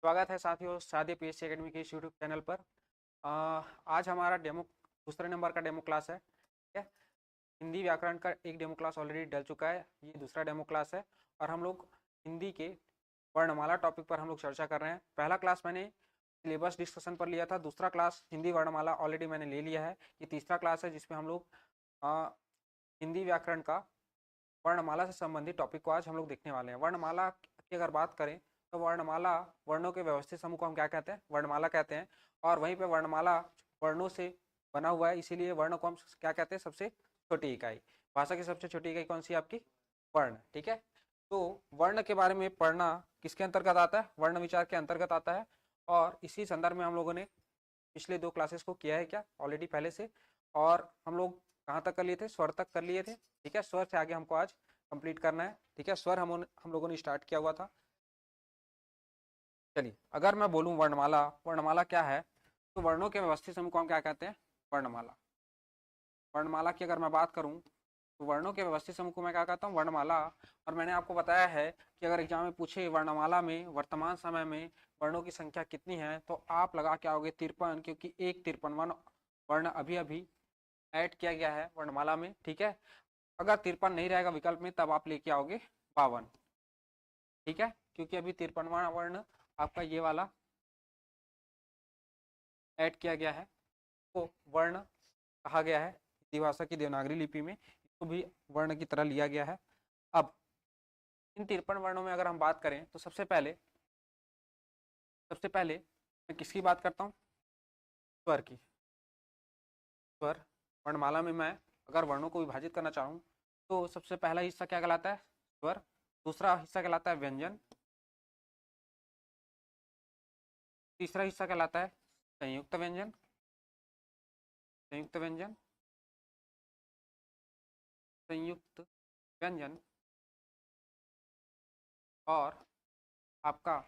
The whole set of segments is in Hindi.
स्वागत है साथियों सादे पीएससी एकेडमी के इस यूट्यूब चैनल पर। आज हमारा दूसरे नंबर का डेमो क्लास है। ठीक है, हिंदी व्याकरण का एक डेमो क्लास ऑलरेडी डल चुका है, ये दूसरा डेमो क्लास है और हम लोग हिंदी के वर्णमाला टॉपिक पर हम लोग चर्चा कर रहे हैं। पहला क्लास मैंने सिलेबस डिस्कशन पर लिया था, दूसरा क्लास हिंदी वर्णमाला ऑलरेडी मैंने ले लिया है, ये तीसरा क्लास है जिसमें हम लोग हिंदी व्याकरण का वर्णमाला से संबंधित टॉपिक को आज हम लोग देखने वाले हैं। वर्णमाला की अगर बात करें तो वर्णमाला वर्णों के व्यवस्थित समूह को हम क्या कहते हैं? वर्णमाला कहते हैं। और वहीं पे वर्णमाला वर्णों से बना हुआ है, इसीलिए वर्ण को हम क्या कहते हैं? सबसे छोटी इकाई। भाषा की सबसे छोटी इकाई कौन सी है? आपकी वर्ण। ठीक है, तो वर्ण के बारे में पढ़ना किसके अंतर्गत आता है? वर्ण विचार के अंतर्गत आता है। और इसी संदर्भ में हम लोगों ने पिछले 2 क्लासेस को किया है क्या ऑलरेडी पहले से, और हम लोग कहाँ तक कर लिए थे? स्वर तक कर लिए थे। ठीक है, स्वर से आगे हमको आज कंप्लीट करना है। ठीक है, स्वर हम लोगों ने स्टार्ट किया हुआ था। चलिए, अगर मैं बोलूं वर्णमाला, वर्णमाला क्या है, तो वर्णों के व्यवस्थित समूह को हम क्या कहते हैं? वर्णमाला। वर्णमाला की अगर मैं बात करूं तो वर्णों के व्यवस्थित समूह को मैं क्या कहता हूं? वर्णमाला। और मैंने आपको बताया है कि अगर एग्जाम में पूछे वर्णमाला में वर्तमान समय में वर्णों की संख्या कितनी है, तो आप लगा के आओगे 53, क्योंकि एक 53वां वर्ण अभी अभी ऐड किया गया है वर्णमाला में। ठीक है, अगर 53 नहीं रहेगा विकल्प में, तब आप लेके आओगे 52। ठीक है, क्योंकि अभी 53वां वर्ण आपका ये वाला ऐड किया गया है, तो वर्ण कहा गया है। हिंदी भाषा की देवनागरी लिपि में इसको भी वर्ण की तरह लिया गया है। अब इन 53 वर्णों में अगर हम बात करें तो सबसे पहले मैं किसकी बात करता हूँ? स्वर की। स्वर वर्णमाला में मैं अगर वर्णों को विभाजित करना चाहूँ तो सबसे पहला हिस्सा क्या कहलाता है? स्वर। दूसरा हिस्सा कहलाता है व्यंजन। तीसरा हिस्सा कहलाता है संयुक्त व्यंजन। संयुक्त व्यंजन, संयुक्त व्यंजन। और आपका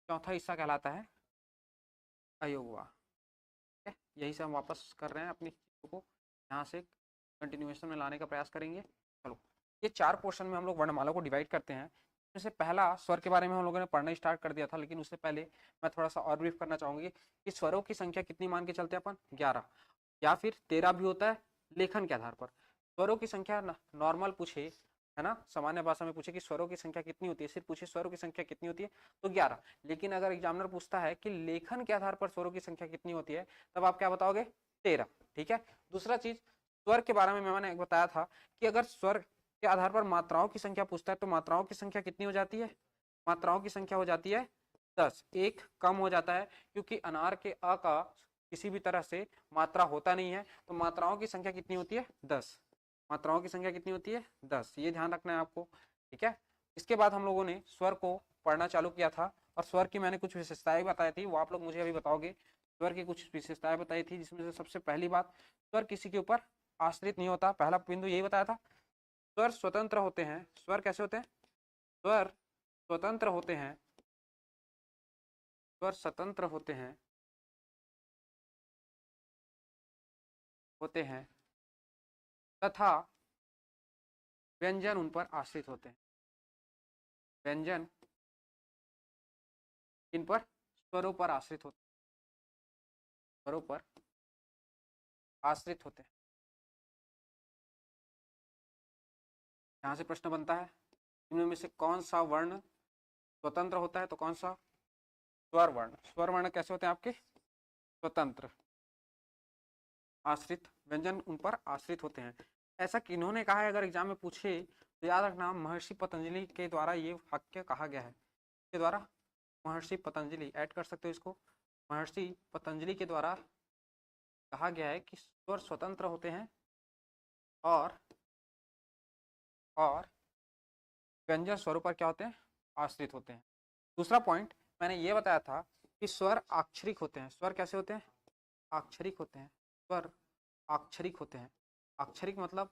चौथा हिस्सा कहलाता है अयोगवा। ठीक है, यही से हम वापस कर रहे हैं अपनी चीज़ों को, यहाँ से कंटिन्यूएशन में लाने का प्रयास करेंगे। चलो, ये 4 पोर्शन में हम लोग वर्णमाला को डिवाइड करते हैं। इसमें से पहला स्वर के बारे में हम लोगों ने पढ़ना स्टार्ट कर दिया था, लेकिन उससे पहले मैं थोड़ा सा और ब्रीफ करना चाहूँगी कि स्वरों की संख्या कितनी मान के चलते हैं अपन? 11 या फिर 13 भी होता है लेखन के आधार पर। स्वरों की संख्या नॉर्मल पूछे, है ना, सामान्य भाषा में पूछे कि स्वरों की संख्या कितनी होती है, सिर्फ पूछे स्वरों की संख्या कितनी होती है, तो 11। लेकिन अगर एग्जामिनर पूछता है कि लेखन के आधार पर स्वरों की संख्या कितनी होती है, तब आप क्या बताओगे? 13। ठीक है, दूसरा चीज स्वर के बारे में मैंने बताया था कि अगर स्वर के आधार पर मात्राओं की संख्या पूछता है तो मात्राओं की संख्या कितनी हो जाती है? मात्राओं की संख्या हो जाती है 10। एक कम हो जाता है क्योंकि अनार के अ का किसी भी तरह से मात्रा होता नहीं है, तो मात्राओं की संख्या कितनी होती है? 10। मात्राओं की संख्या कितनी होती है? 10। ये ध्यान रखना है आपको। ठीक है, इसके बाद हम लोगों ने स्वर को पढ़ना चालू किया था और स्वर की मैंने कुछ विशेषताएं बताई थी, वो आप लोग मुझे अभी बताओगे। स्वर की कुछ विशेषताएं बताई थी, जिसमें से सबसे पहली बात, स्वर किसी के ऊपर आश्रित नहीं होता। पहला बिंदु यही बताया था। स्वर स्वतंत्र होते हैं। स्वर कैसे होते हैं? स्वर स्वतंत्र होते हैं। स्वर स्वतंत्र होते हैं तथा व्यंजन उन पर आश्रित होते हैं। व्यंजन इन पर स्वरों पर आश्रित होते हैं। स्वरों पर आश्रित होते हैं। यहाँ से प्रश्न बनता है, इनमें में से कौन सा वर्ण स्वतंत्र होता है? तो कौन सा? स्वर वर्ण। स्वर वर्ण कैसे होते हैं आपके? स्वतंत्र। आश्रित, व्यंजन उन पर आश्रित होते हैं। ऐसा किन्होंने कहा है? अगर एग्जाम में पूछे तो याद रखना, महर्षि पतंजलि के द्वारा ये वाक्य कहा गया है। के द्वारा? महर्षि पतंजलि, ऐड कर सकते हो इसको। महर्षि पतंजलि के द्वारा कहा गया है कि स्वर स्वतंत्र होते हैं और व्यंजन स्वरों पर क्या होते हैं? आश्रित होते हैं। दूसरा पॉइंट मैंने ये बताया था कि स्वर अक्षरिक होते हैं। स्वर कैसे होते हैं? अक्षरिक होते हैं। स्वर अक्षरिक होते हैं। अक्षरिक मतलब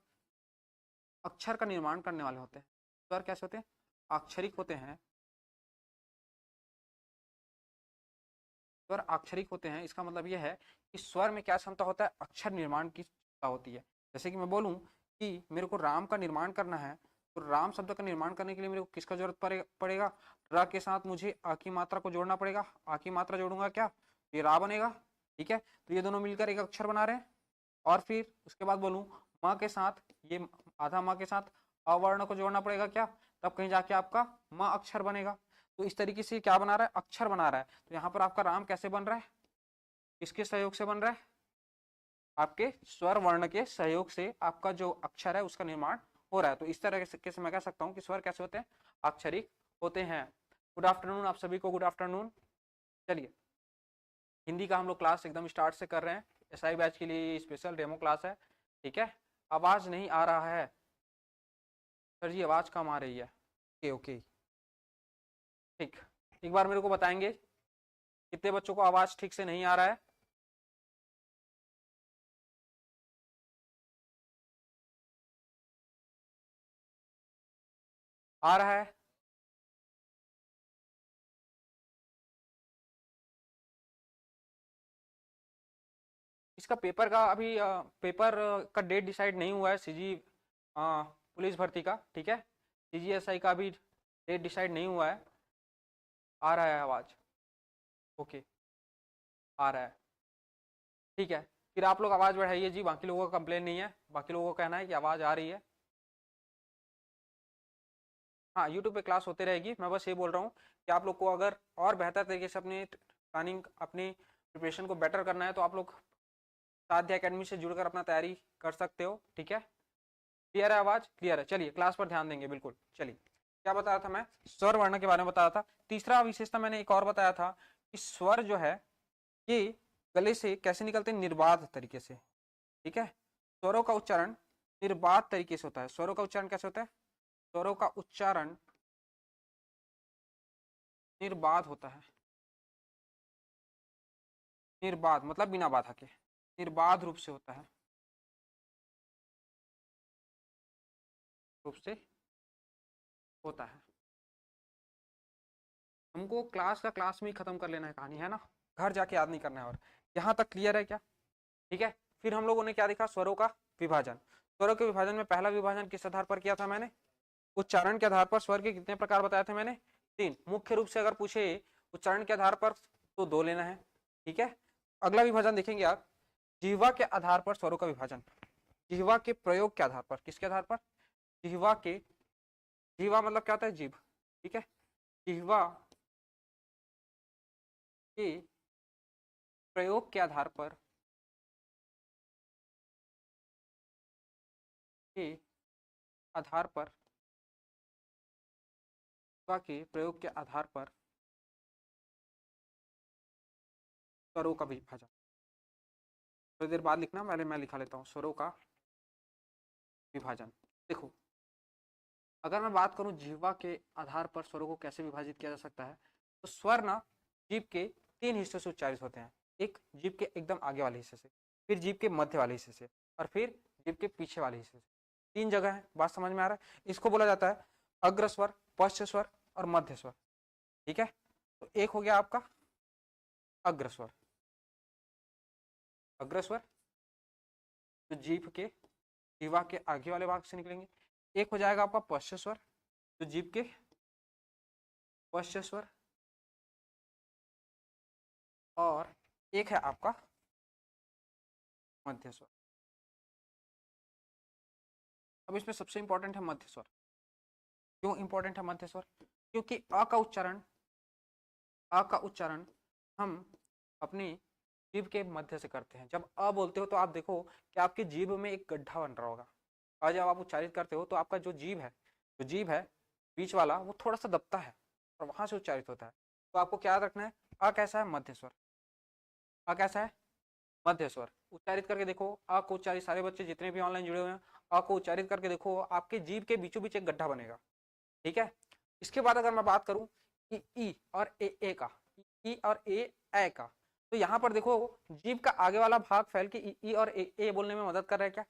अक्षर का निर्माण करने वाले होते हैं। स्वर कैसे होते हैं? अक्षरिक होते हैं। स्वर अक्षरिक होते हैं, इसका मतलब यह है कि स्वर में क्या क्षमता होता है? अक्षर निर्माण की क्षमता होती है। जैसे कि मैं बोलूं कि मेरे को राम का निर्माण करना है, तो राम शब्द का निर्माण करने के लिए मेरे को किसका जरूरत पड़ेगा? र के साथ मुझे अ की मात्रा को जोड़ना पड़ेगा। आ की मात्रा जोड़ूंगा क्या? ये रा बनेगा। ठीक है, तो ये दोनों मिलकर एक अक्षर बना रहे हैं। और फिर उसके बाद बोलूं म के साथ, ये आधा म के साथ अवर्ण को जोड़ना पड़ेगा क्या? तब कहीं जाके आपका म अक्षर बनेगा। तो इस तरीके से क्या बना रहा है? अक्षर बना रहा है। तो यहाँ पर आपका राम कैसे बन रहा है? किसके सहयोग से बन रहा है? आपके स्वर वर्ण के सहयोग से आपका जो अक्षर है उसका निर्माण हो रहा है। तो इस तरह से मैं कह सकता हूँ कि स्वर कैसे होते हैं? अक्षरिक होते हैं। गुड आफ्टरनून आप सभी को, गुड आफ्टरनून। चलिए, हिंदी का हम लोग क्लास एकदम स्टार्ट से कर रहे हैं। एसआई बैच के लिए स्पेशल डेमो क्लास है। ठीक है, आवाज नहीं आ रहा है सर जी, आवाज कम आ रही है। ओके ओके, ठीक। एक बार मेरे को बताएंगे कितने बच्चों को आवाज ठीक से नहीं आ रहा है? आ रहा है? इसका पेपर का अभी पेपर का डेट डिसाइड नहीं हुआ है। सीजी पुलिस भर्ती का, ठीक है, सीजीएसआई का अभी डेट डिसाइड नहीं हुआ है। आ रहा है आवाज? ओके, आ रहा है, ठीक है। फिर आप लोग आवाज बढ़ाइए जी, बाकी लोगों का कंप्लेन नहीं है, बाकी लोगों का कहना है कि आवाज आ रही है। हाँ, यूट्यूब पे क्लास होते रहेगी। मैं बस ये बोल रहा हूँ कि आप लोग को अगर और बेहतर तरीके से अपनी प्लानिंग, अपनी प्रिपरेशन को बेटर करना है तो आप लोग साध्या अकेडमी से जुड़कर अपना तैयारी कर सकते हो। ठीक है, क्लियर है? आवाज क्लियर है? चलिए क्लास पर ध्यान देंगे। बिल्कुल, चलिए। क्या बताया था मैं? स्वर वर्ण के बारे में बताया था। तीसरा विशेषता मैंने एक और बताया था कि स्वर जो है ये गले से कैसे निकलते हैं? निर्बाध तरीके से। ठीक है, स्वरों का उच्चारण निर्बाध तरीके से होता है। स्वरों का उच्चारण कैसे होता है? स्वरों का उच्चारण निर्बाध होता है। निर्बाध मतलब बिना बाधा के, निर्बाध रूप से होता है, रूप से होता है। हमको क्लास का क्लास में ही खत्म कर लेना है कहानी, है ना? घर जाके याद नहीं करना है। और यहाँ तक क्लियर है क्या? ठीक है, फिर हम लोगों ने क्या देखा? स्वरों का विभाजन। स्वरों के विभाजन में पहला विभाजन किस आधार पर किया था मैंने? उच्चारण के आधार पर। स्वर के कितने प्रकार बताए थे मैंने? 3। मुख्य रूप से अगर पूछे उच्चारण के आधार पर तो 2 लेना है। ठीक है, अगला विभाजन देखेंगे आप, जिह्वा के आधार पर स्वरों का विभाजन। जिह्वा के प्रयोग के आधार पर। किसके आधार पर? जिह्वा के, जिह्वा मतलब क्या होता है? जीभ। ठीक है, जिह्वा के प्रयोग के आधार पर, के आधार पर, जिह्वा के प्रयोग के आधार पर स्वरों का विभाजन। थोड़ी देर बाद लिखना, पहले मैं लिखा लेता हूँ स्वरों का विभाजन। देखो, अगर मैं बात करूं जिह्वा के आधार पर स्वरों को कैसे विभाजित किया जा सकता है, तो स्वर ना जीभ के 3 हिस्सों से उच्चारित होते हैं। एक जीभ के एकदम आगे वाले हिस्से से, फिर जीभ के मध्य वाले हिस्से से, और फिर जीभ के पीछे वाले हिस्से से। 3 जगह है। बात समझ में आ रहा है? इसको बोला जाता है अग्रस्वर, पश्च स्वर और मध्य स्वर। ठीक है, तो एक हो गया आपका अग्रस्वर। अग्रस्वर तो जीभ के, जिह्वा के आगे वाले भाग से निकलेंगे। एक हो जाएगा आपका पश्च स्वर, तो जीभ के पश्च स्वर, और एक है आपका मध्य स्वर। अब इसमें सबसे इंपॉर्टेंट है मध्य स्वर। क्यों इंपॉर्टेंट है मध्य स्वर? क्योंकि अ का उच्चारण, अ का उच्चारण हम अपनी जीभ के मध्य से करते हैं। जब अ बोलते हो तो आप देखो कि आपकी जीभ में एक गड्ढा बन रहा होगा। अ जब आप उच्चारित करते हो तो आपका जो जीभ है, जो जीभ है बीच वाला, वो थोड़ा सा दबता है और वहां से उच्चारित होता है। तो आपको क्या याद रखना है? अ कैसा है? मध्य स्वर। अ कैसा है? मध्य स्वर। उच्चारित करके देखो, अ को उच्चारित, सारे बच्चे जितने भी ऑनलाइन जुड़े हुए हैं, अ को उच्चारित करके देखो, आपके जीभ के बीचों बीच एक गड्ढा बनेगा। ठीक है, इसके बाद अगर मैं बात करूं कि ई और ए का, ई और ए का, तो यहाँ पर देखो जीभ का आगे वाला भाग फैल के ई और ए बोलने में मदद कर रहा है क्या?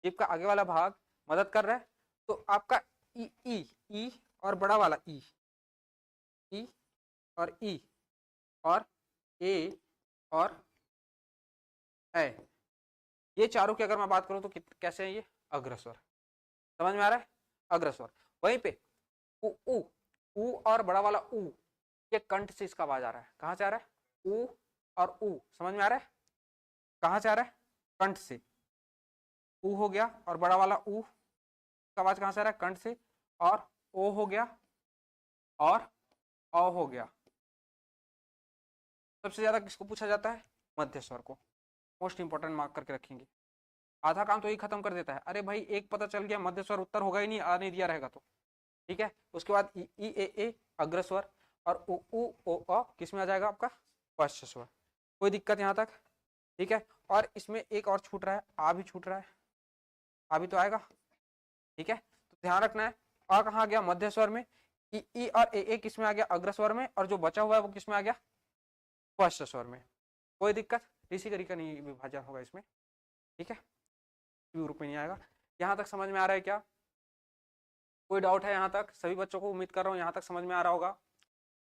जीभ का आगे वाला भाग मदद कर रहा है। तो आपका ई और बड़ा वाला ई और ई और ए और ए, ये चारों की अगर मैं बात करूं तो कैसे है ये? अग्रस्वर। समझ में आ रहा है? अग्रस्वर। वहीं पे उ उ उ और बड़ा वाला उ, ये कंठ से इसका आवाज आ रहा है। कहां से आ रहा है? उ और उ, समझ में आ रहा है? कहां से आ रहा है? कंठ से। उ हो गया और बड़ा वाला उ का आवाज कहां से आ रहा है? कंठ से। और ओ हो गया और अ हो गया। सबसे ज्यादा किसको पूछा जाता है? मध्य स्वर को। मोस्ट इंपॉर्टेंट मार्क करके रखेंगे। आधा काम तो यही खत्म कर देता है। अरे भाई एक पता चल गया, मध्य स्वर उत्तर होगा ही नहीं, आ नहीं दिया रहेगा तो। ठीक है, उसके बाद ई ई ए अग्रस्वर और उ उ ओ अ किस में आ जाएगा? आपका पश्च स्वर। कोई दिक्कत यहाँ तक? ठीक है, और इसमें एक और छूट रहा है, आ भी छूट रहा है। आ भी तो आएगा। ठीक है, तो ध्यान रखना है। आ कहाँ आ गया? मध्य स्वर में। ई और ए किस में आ गया? अग्रस्वर में। और जो बचा हुआ है वो किस में आ गया? पश्च स्वर में। कोई दिक्कत? ऋषि का नहीं विभाजन होगा इसमें। ठीक है, रूप में नहीं आएगा। यहाँ तक समझ में आ रहा है क्या? कोई डाउट है यहाँ तक? सभी बच्चों को उम्मीद कर रहा हूँ यहाँ तक समझ में आ रहा होगा।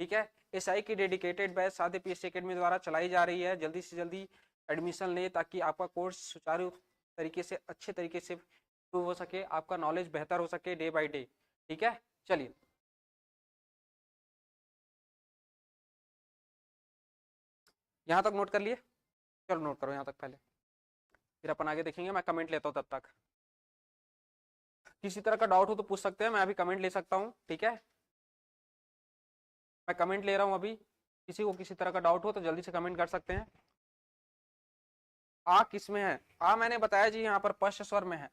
ठीक है, एसआई की डेडिकेटेड बैच सादे पीएससी एकेडमी द्वारा चलाई जा रही है। जल्दी से जल्दी एडमिशन लें ताकि आपका कोर्स सुचारू तरीके से, अच्छे तरीके से शुरू हो सके, आपका नॉलेज बेहतर हो सके डे बाय डे। ठीक है, चलिए यहाँ तक नोट कर लिए? चलो नोट करो यहाँ तक पहले, फिर अपन आगे देखेंगे। मैं कमेंट लेता हूँ तब तक। किसी तरह का डाउट हो तो पूछ सकते हैं, मैं अभी कमेंट ले सकता हूँ। ठीक है, मैं कमेंट ले रहा हूँ अभी। किसी को किसी तरह का डाउट हो तो जल्दी से कमेंट कर सकते हैं। आ किस में है? आ मैंने बताया जी यहाँ पर पश्च स्वर में है।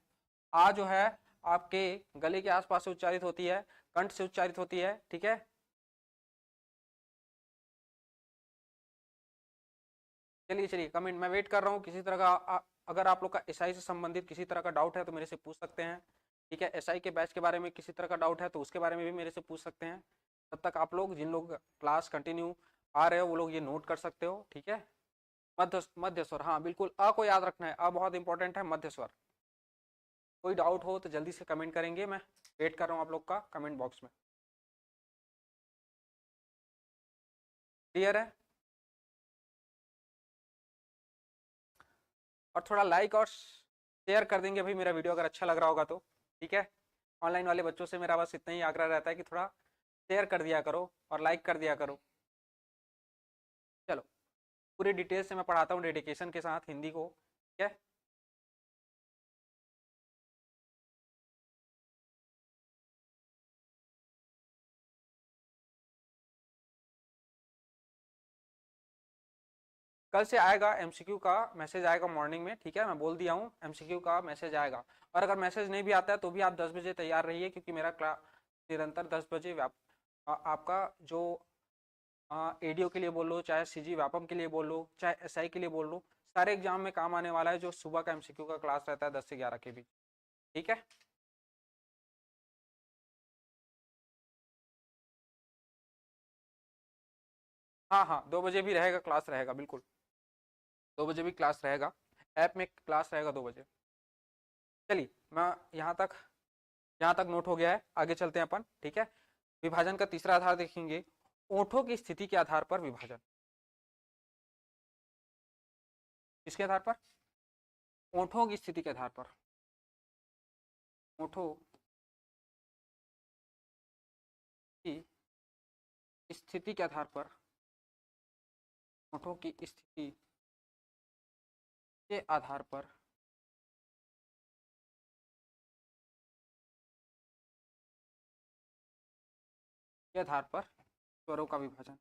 आ जो है आपके गले के आसपास से उच्चारित होती है, कंठ से उच्चारित होती है। ठीक है, चलिए चलिए कमेंट मैं वेट कर रहा हूँ। किसी तरह का अगर आप लोग का एसआई से संबंधित किसी तरह का डाउट है तो मेरे से पूछ सकते हैं। ठीक है, एसआई के बैच के बारे में किसी तरह का डाउट है तो उसके बारे में भी मेरे से पूछ सकते हैं। तब तक आप लोग, जिन लोग क्लास कंटिन्यू आ रहे हो वो लोग ये नोट कर सकते हो। ठीक है, मध्य स्वर, हाँ बिल्कुल, अ को याद रखना है। अ बहुत इंपॉर्टेंट है, मध्य स्वर। कोई डाउट हो तो जल्दी से कमेंट करेंगे, मैं वेट कर रहा हूँ आप लोग का कमेंट बॉक्स में। क्लियर है? और थोड़ा लाइक और शेयर कर देंगे भाई मेरा वीडियो अगर अच्छा लग रहा होगा तो। ठीक है, ऑनलाइन वाले बच्चों से मेरा बस इतना ही आग्रह रहता है कि थोड़ा शेयर कर दिया करो और लाइक कर दिया करो। चलो, पूरी डिटेल से मैं पढ़ाता हूँ डेडिकेशन के साथ हिंदी को। ठीक है, कल से आएगा एमसीक्यू का मैसेज आएगा मॉर्निंग में। ठीक है, मैं बोल दिया हूँ एमसीक्यू का मैसेज आएगा। और अगर मैसेज नहीं भी आता है तो भी आप 10 बजे तैयार रहिए, क्योंकि मेरा क्लास निरंतर 10 बजे आपका जो एडीओ के लिए बोल लो, चाहे सीजी व्यापम के लिए बोल लो, चाहे एसआई के लिए बोल लो, सारे एग्जाम में काम आने वाला है। जो सुबह का एमसीक्यू का क्लास रहता है 10 से 11 के बीच। ठीक है, हाँ हाँ 2 बजे भी रहेगा, क्लास रहेगा बिल्कुल। 2 बजे भी क्लास रहेगा, ऐप में क्लास रहेगा 2 बजे। चलिए, मैं यहाँ तक नोट हो गया है, आगे चलते हैं अपन। ठीक है, विभाजन का तीसरा आधार देखेंगे, ओठों की स्थिति के आधार पर विभाजन। किसके आधार पर? ओठों की स्थिति के आधार पर। ओठों की स्थिति के आधार पर, ओठों की स्थिति के आधार पर के आधार पर स्वरों का विभाजन।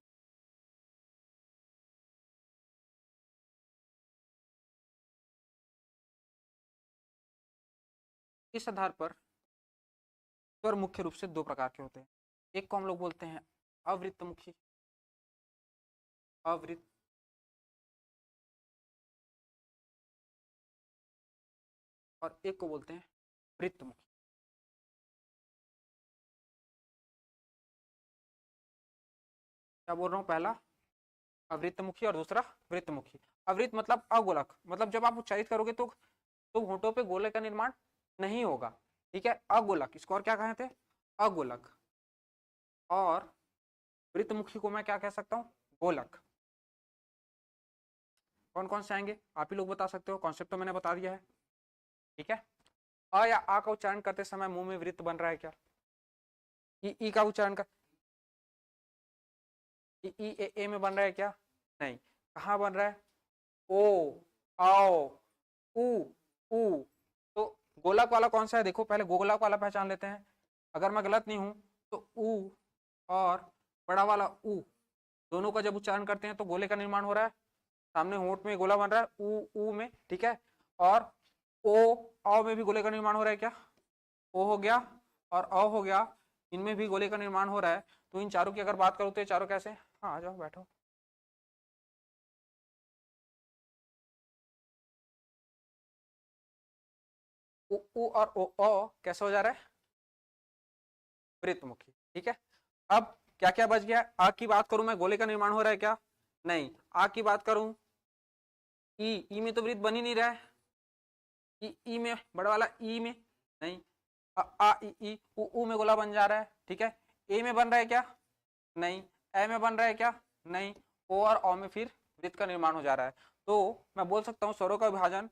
इस आधार पर स्वर मुख्य रूप से 2 प्रकार के होते हैं। एक को हम लोग बोलते हैं अवृत्तमुखी, अवृत्त, और एक को बोलते हैं वृत्तमुखी। क्या बोल रहा हूँ? पहला अवृत्तमुखी और दूसरा वृत्तमुखी। अवृत्त मतलब अगोलक, मतलब जब आप उच्चारित करोगे तो होठों पे गोले का निर्माण नहीं होगा। ठीक है, अगोलक, इसको और क्या कहते हैं? अगोलक। और वृत्तमुखी को मैं क्या कह सकता हूँ? गोलक। कौन कौन से आएंगे आप ही लोग बता सकते हो, कॉन्सेप्ट तो मैंने बता दिया है। ठीक है, अ या आ का उच्चारण करते समय मुंह में वृत्त बन रहा है क्या? ई का उच्चारण कर ई ए में बन रहा है क्या? नहीं। कहाँ बन रहा है? ओ, आओ, उ, उ। तो गोलक वाला कौन सा है? देखो पहले गोलक वाला पहचान लेते हैं। अगर मैं गलत नहीं हूं तो उ और बड़ा वाला उ दोनों का जब उच्चारण करते हैं तो गोले का निर्माण हो रहा है। सामने होंठ में गोला बन रहा है उ में, ठीक है। और ओ, औ में भी गोले का निर्माण हो रहा है क्या? ओ हो गया और अ हो गया, इनमें भी गोले का निर्माण हो रहा है। तो इन चारों की अगर बात करो तो ये चारों कैसे? हाँ आ जाओ बैठो। उ और ओ कैसे हो जा रहा है? वृत्तमुखी, ठीक है। अब क्या क्या बच गया? आ की बात करूं मैं, गोले का निर्माण हो रहा है क्या? नहीं। आ की बात करूं, ई में तो वृत्त बन ही नहीं रहा है। ई में बड़ा वाला ई में नहीं। आ ई उ में गोला बन जा रहा है, ठीक है। ए में बन रहा है क्या? नहीं। ए में बन रहा है क्या? नहीं। ओ और औ में फिर वृत्त का निर्माण हो जा रहा है। तो मैं बोल सकता हूँ स्वरों का विभाजन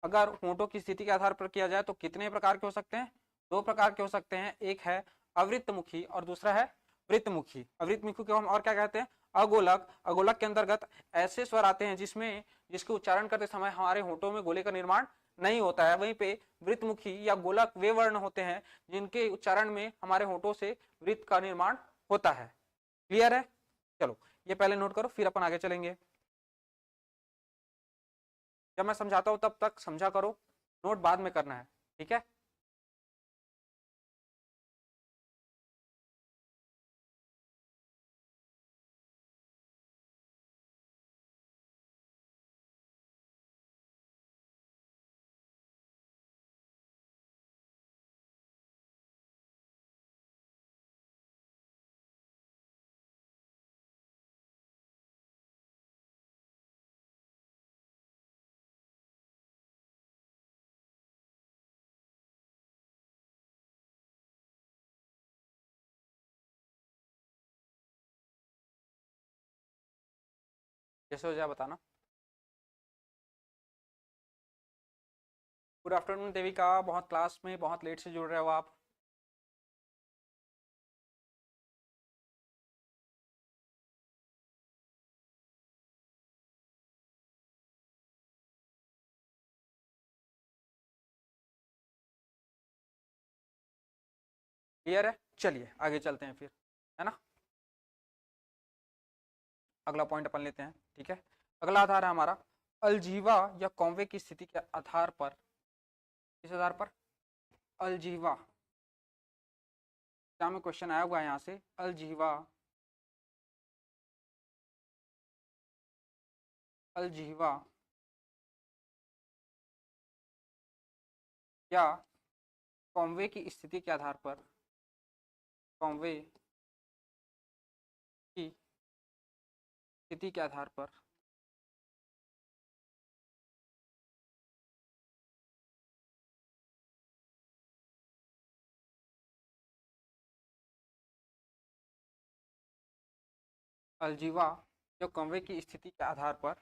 अगर होंठों की स्थिति के आधार पर किया जाए तो कितने प्रकार के हो सकते हैं? दो प्रकार के हो सकते हैं। एक है अवृत्तमुखी और दूसरा है वृत्तमुखी। अवृत्तमुखी को हम और क्या कहते हैं? अगोलक। अगोलक के अंतर्गत ऐसे स्वर आते हैं जिसके उच्चारण करते समय हमारे होंठों में गोले का निर्माण नहीं होता है। वहीं पे वृत्तमुखी या गोलक वे वर्ण होते हैं जिनके उच्चारण में हमारे होंठों से वृत्त का निर्माण होता है। क्लियर है? चलो ये पहले नोट करो, फिर अपन आगे चलेंगे। जब मैं समझाता हूं तब तक समझा करो, नोट बाद में करना है, ठीक है। जैसे हो जाए बताना। गुड आफ्टरनून देविका, बहुत क्लास में बहुत लेट से जुड़ रहे हो आप। क्लियर है? चलिए आगे चलते हैं फिर, है ना। अगला पॉइंट अपन लेते हैं, ठीक है। अगला आधार है हमारा अलजीवा या कौवे की स्थिति के आधार पर। किस आधार पर? अलजीवा। क्या में क्वेश्चन आया हुआ है यहाँ से, अलजीवा, अलजीवा या कौवे की स्थिति के आधार पर, कौवे की स्थिति के आधार पर अलजीवा या कौवे की स्थिति के आधार पर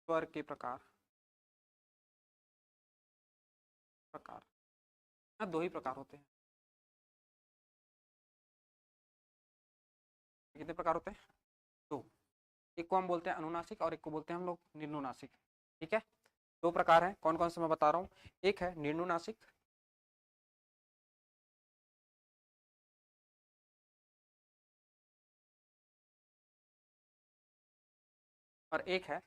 स्वर के प्रकार, प्रकार ना दो ही प्रकार होते हैं। कितने प्रकार होते हैं? दो। एक को हम बोलते हैं अनुनासिक और एक को बोलते हैं हम लोग निर्नुनासिक, ठीक है। दो प्रकार हैं, कौन कौन से मैं बता रहा हूँ। एक है निर्नुनासिक और एक है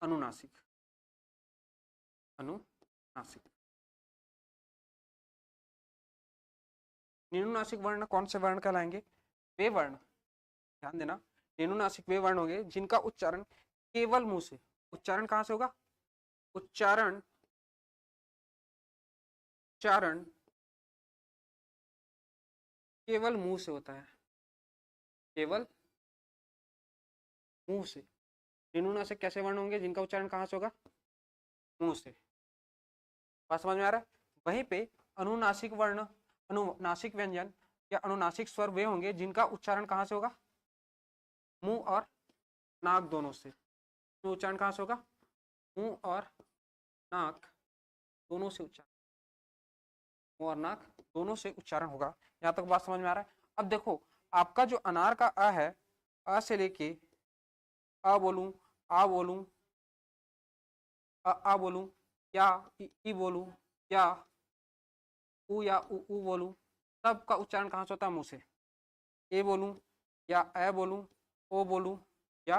अनुनासिक, अनुनासिक। निर्नुनासिक वर्ण कौन से वर्ण कहलाएंगे? वे वर्ण, ध्यान देना, निर्नुनासिक वे वर्ण होंगे जिनका उच्चारण केवल मुंह से, उच्चारण कहां से होगा? उच्चारण, उच्चारण केवल मुंह से होता है, केवल मुंह से। निर्नुनासिक कैसे वर्ण होंगे जिनका उच्चारण कहां से होगा? मुंह से। बात समझ में आ रहा है? वहीं पे अनुनासिक वर्ण, अनुनासिक व्यंजन या अनुनासिक स्वर वे होंगे जिनका उच्चारण कहां से होगा? मुंह और नाक दोनों से। तो उच्चारण कहां से होगा? मुंह और नाक दोनों से उच्चारण। मुंह और नाक दोनों से उच्चारण होगा। यहाँ तक बात समझ में आ रहा है। अब देखो आपका जो अनार का अ है, अ से लेके अ बोलूं, आ बोलूं, आ बोलूं, या ई बोलूं, या उ बोलूं, सबका उच्चारण कहाँ से होता है? मुंह से। ए बोलूं या ए बोलूं, ओ बोलूं या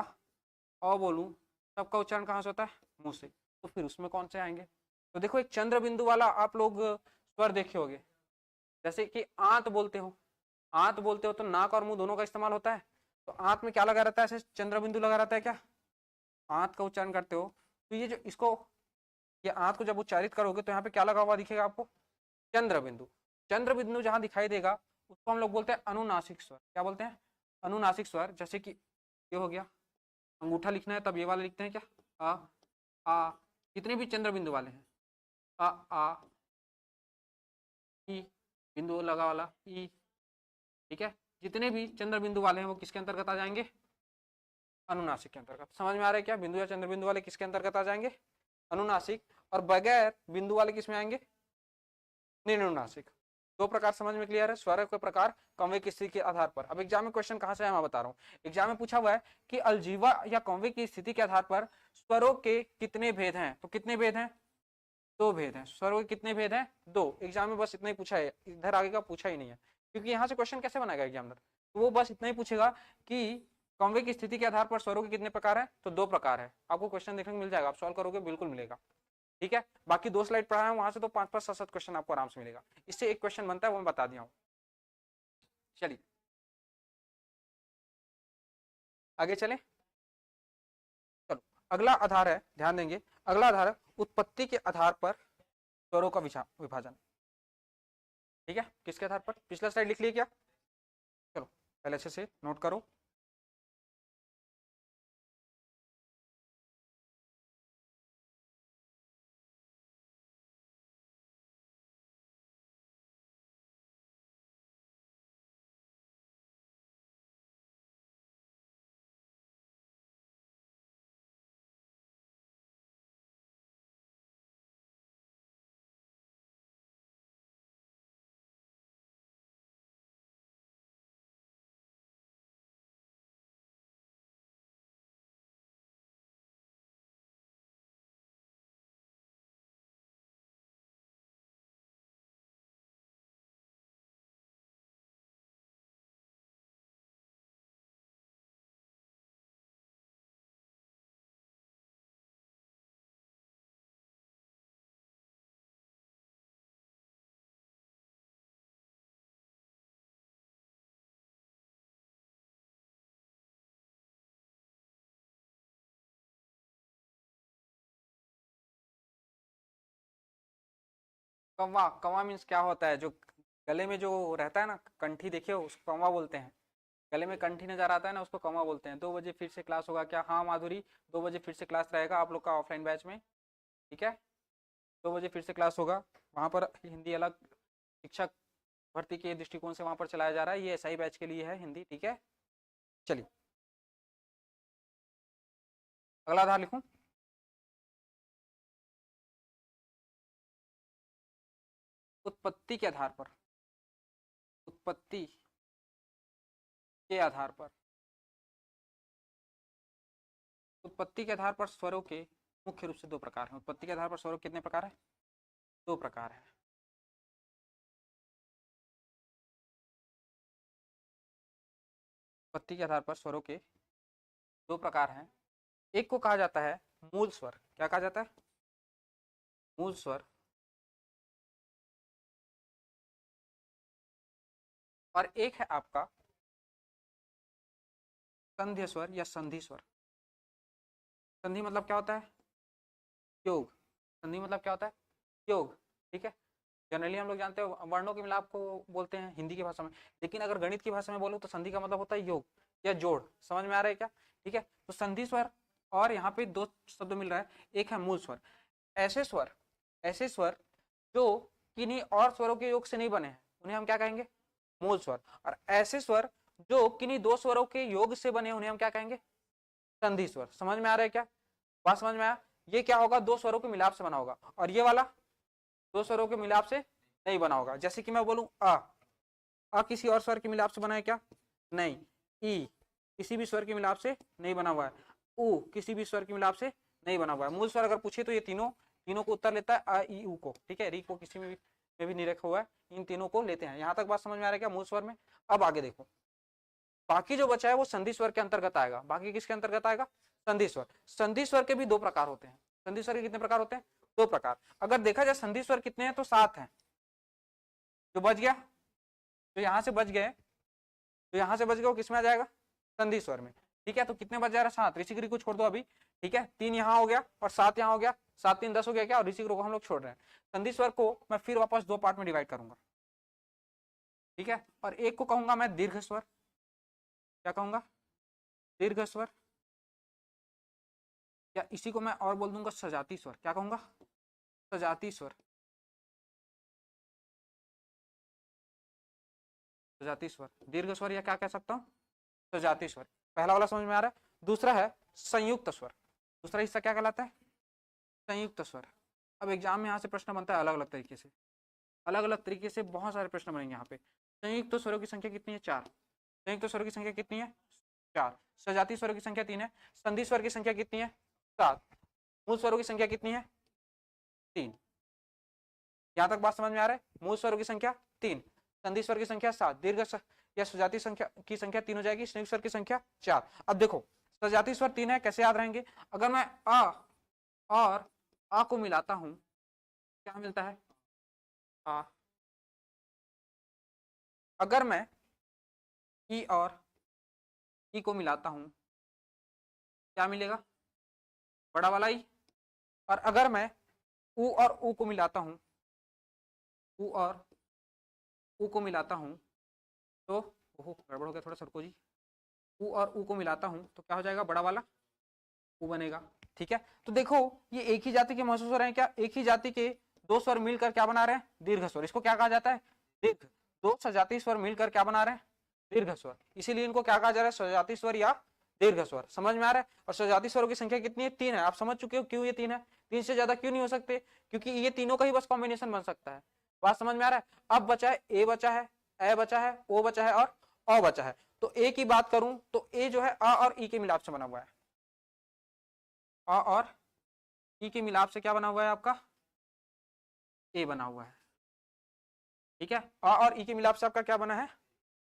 अ बोलूं, सबका उच्चारण कहाँ से होता है? मुंह से। तो फिर उसमें कौन से आएंगे? तो देखो एक चंद्र बिंदु वाला आप लोग स्वर देखे होंगे, जैसे कि आंत बोलते हो, आंत बोलते हो तो नाक और मुंह दोनों का इस्तेमाल होता है। तो आंत में क्या लगा रहता है? ऐसे चंद्र बिंदु लगा रहता है क्या? आंत का उच्चारण करते हो तो ये जो इसको, ये आंत को जब उच्चारित करोगे तो यहाँ पे क्या लगा हुआ दिखेगा आपको? चंद्र बिंदु। चंद्र बिंदु जहां दिखाई देगा उसको हम लोग बोलते हैं अनुनासिक स्वर। क्या बोलते हैं? अनुनासिक स्वर। जैसे कि ये हो गया, अंगूठा लिखना है तब ये वाला लिखते हैं क्या? आ, जितने भी चंद्र बिंदु वाले हैं, आ ई, बिंदु लगा वाला ई, ठीक है, जितने भी चंद्र बिंदु वाले हैं वो किसके अंतर्गत आ जाएंगे? अनुनासिक के अंतर्गत। समझ में आ रहा है क्या? बिंदु या चंद्र बिंदु वाले किसके अंतर्गत आ जाएंगे? अनुनासिक। और बगैर बिंदु वाले किसमें आएंगे? निम्नानुनासिक। दो प्रकार समझ में क्लियर है? स्वर के प्रकार कौवे की स्थिति के आधार पर। अब एग्जाम में क्वेश्चन कहां से है मैं बता रहा हूँ। एग्जाम में पूछा हुआ है कि अलजीवा या कौवे की स्थिति के आधार पर स्वरों के कितने भेद हैं? तो कितने भेद हैं? दो भेद हैं। स्वरों के कितने भेद हैं? दो। एग्जाम में बस इतना ही पूछा है, इधर आगे का पूछा ही नहीं है, क्योंकि यहाँ से क्वेश्चन कैसे बनाएगा एग्जामिनर? तो वो बस इतना ही पूछेगा कि कौवे की स्थिति के आधार पर स्वरों के कितने प्रकार हैं? तो दो प्रकार है। आपको क्वेश्चन देखने को मिल जाएगा, आप सॉल्व करोगे बिल्कुल मिलेगा। ठीक है, बाकी दो स्लाइड पढ़ा है वहां से तो 5-5 7-7 क्वेश्चन आपको आराम से मिलेगा। इससे एक क्वेश्चन बनता है वो मैं बता दिया हूं। चलिए आगे चले। चलो अगला आधार है, ध्यान देंगे, अगला आधार है उत्पत्ति के आधार पर स्वरों का विभाजन। ठीक है, किसके आधार पर? पिछला स्लाइड लिख लिया क्या? चलो पहले अच्छे से नोट करो। कौवा, कौवा मीन्स क्या होता है? जो गले में जो रहता है ना, कंठी देखे हो, उसको कौवा बोलते हैं। गले में कंठी नजर आता है ना, उसको कौवा बोलते हैं। 2 बजे फिर से क्लास होगा क्या? हाँ माधुरी, 2 बजे फिर से क्लास रहेगा आप लोग का ऑफलाइन बैच में। ठीक है, 2 बजे फिर से क्लास होगा। वहाँ पर हिंदी अलग शिक्षक भर्ती के दृष्टिकोण से वहाँ पर चलाया जा रहा है, ये SI बैच के लिए है हिंदी। ठीक है, चलिए अगला आधार लिखूं। उत्पत्ति के आधार पर, उत्पत्ति के आधार पर, उत्पत्ति के आधार पर स्वरों के मुख्य रूप से दो प्रकार हैं। उत्पत्ति के आधार पर स्वरों कितने प्रकार हैं? दो प्रकार हैं। उत्पत्ति के आधार पर स्वरों के दो प्रकार हैं। एक को कहा जाता है मूल स्वर। क्या कहा जाता है? मूल स्वर। और एक है आपका संध्य स्वर या संधि स्वर। संधि मतलब क्या होता है? योग। संधि मतलब क्या होता है? योग। ठीक है, जनरली हम लोग जानते हैं वर्णों के मिलाप को बोलते हैं हिंदी की भाषा में, लेकिन अगर गणित की भाषा में बोलूं तो संधि का मतलब होता है योग या जोड़। समझ में आ रहा है क्या? ठीक है, तो संधि स्वर और यहाँ पे दो शब्द मिल रहा है। एक है मूल स्वर। ऐसे स्वर, ऐसे स्वर जो किन्हीं और स्वरों के योग से नहीं बने हैं उन्हें हम क्या कहेंगे? मूल स्वर। और ऐसे स्वर जो किन्हीं दो स्वरों के योग से बने उन्हें हम क्या कहेंगे? संधि स्वर। समझ में आ रहा है क्या? बात समझ में आया? ये क्या होगा? दो स्वरों के मिलाप से बना होगा। और ये वाला दो स्वरों के मिलाप से नहीं बना होगा। जैसे कि मैं बोलूं आ किसी और स्वर के मिलाप से बना है क्या? नहीं। ई किसी भी स्वर के मिलाप से नहीं बना हुआ है। उ किसी भी स्वर के मिलाप से नहीं बना हुआ है। मूल स्वर अगर पूछे तो ये तीनों तीनों को उत्तर लेता है आ ई उ को, ठीक है। री को किसी में भी नहीं रखा हुआ है, इन तीनों को लेते हैं। यहाँ तक बात समझ में आ रहा है क्या मूल स्वर में? अब आगे देखो, बाकी जो बचा है वो संधि स्वर के अंतर्गत आएगा। बाकी किसके अंतर्गत आएगा? संधि स्वर। संधि स्वर के भी दो प्रकार होते हैं। संधि स्वर के कितने प्रकार होते हैं? दो प्रकार। अगर देखा जाए संधि स्वर कितने हैं तो 7 हैं। जो बच गया, जो यहाँ से बच गए, जो यहाँ से बच गया वो किसमें आ जाएगा? संधि स्वर में, ठीक है। तो कितने बच जा रहा है? 7। ऋषिक्री को छोड़ दो अभी, ठीक है। 3 यहाँ हो गया और 7 यहाँ हो गया। 7 3 10 हो गया क्या? और ऋषिक्री को हम लोग छोड़ रहे हैं। संधि स्वर को मैं फिर वापस 2 पार्ट में डिवाइड करूंगा, ठीक है। और एक को कहूंगा मैं दीर्घ स्वर। क्या कहूंगा? दीर्घ स्वर। या इसी को मैं और बोल दूंगा सजाती स्वर। क्या कहूंगा? सजाती स्वर। सजाती स्वर, दीर्घ स्वर, या क्या कह सकता हूँ? सजाती स्वर। पहला वाला समझ में आ रहा है। दूसरा है संयुक्त स्वर। दूसरा हिस्सा क्या कहलाता है? संयुक्त स्वर। अब एग्जाम में यहाँ से प्रश्न बनता है अलग अलग तरीके से, अलग अलग तरीके से बहुत सारे प्रश्न बनेंगे यहाँ पे। संयुक्त स्वरों की संख्या कितनी है? 4। संयुक्त स्वरों की संख्या कितनी है? 4। सजाती स्वरों की संख्या 3 है। संधि स्वर की संख्या कितनी है? 7। मूल स्वरों की संख्या कितनी है? 3। यहाँ तक बात समझ में आ रहा है? मूल स्वरों की संख्या 3, संधि स्वर की संख्या 7, दीर्घ या सजाती संख्या की संख्या 3 हो जाएगी, संयुक्त स्वर की संख्या 4। अब देखो सजाती स्वर 3 है, कैसे याद रहेंगे? अगर मैं आ और आ को मिलाता हूं क्या मिलता है? आ। अगर मैं ई और ई को मिलाता हूं क्या मिलेगा? बड़ा वाला ई। और अगर मैं उ और उ को मिलाता हूं, उ और उ को मिलाता हूं तो ओहो गड़बड़ हो गया थोड़ा, सरको जी। उ और उ को मिलाता हूं तो क्या हो जाएगा? बड़ा वाला उ बनेगा, ठीक है। तो देखो ये एक ही जाति के महसूस हो रहे हैं क्या? एक ही जाति के दो स्वर मिलकर क्या बना रहे हैं? दीर्घ स्वर। इसको क्या कहा जाता है? दीर्घ। दो सजातीय स्वर मिलकर क्या बना रहे हैं? दीर्घ स्वर। इसीलिए इनको क्या कहा जा रहा है? सजातीय स्वर या दीर्घ स्वर। समझ में आ रहा है? और सजातीय स्वरों की संख्या कितनी है? 3 है। आप समझ चुके हो क्यों ये 3 है। 3 से ज्यादा क्यों नहीं हो सकते? क्योंकि ये तीनों का ही बस कॉम्बिनेशन बन सकता है। बात समझ में आ रहा है? अब बचा है ए बचा है, ए बचा है, ओ बचा है और अ बचा है। तो ए की बात करूं तो ए जो है अ और ई के मिलाप से बना हुआ है। अ और ई के मिलाप से क्या बना हुआ है आपका? ए बना हुआ है, ठीक है। अ और ई के मिलाप से आपका क्या बना है?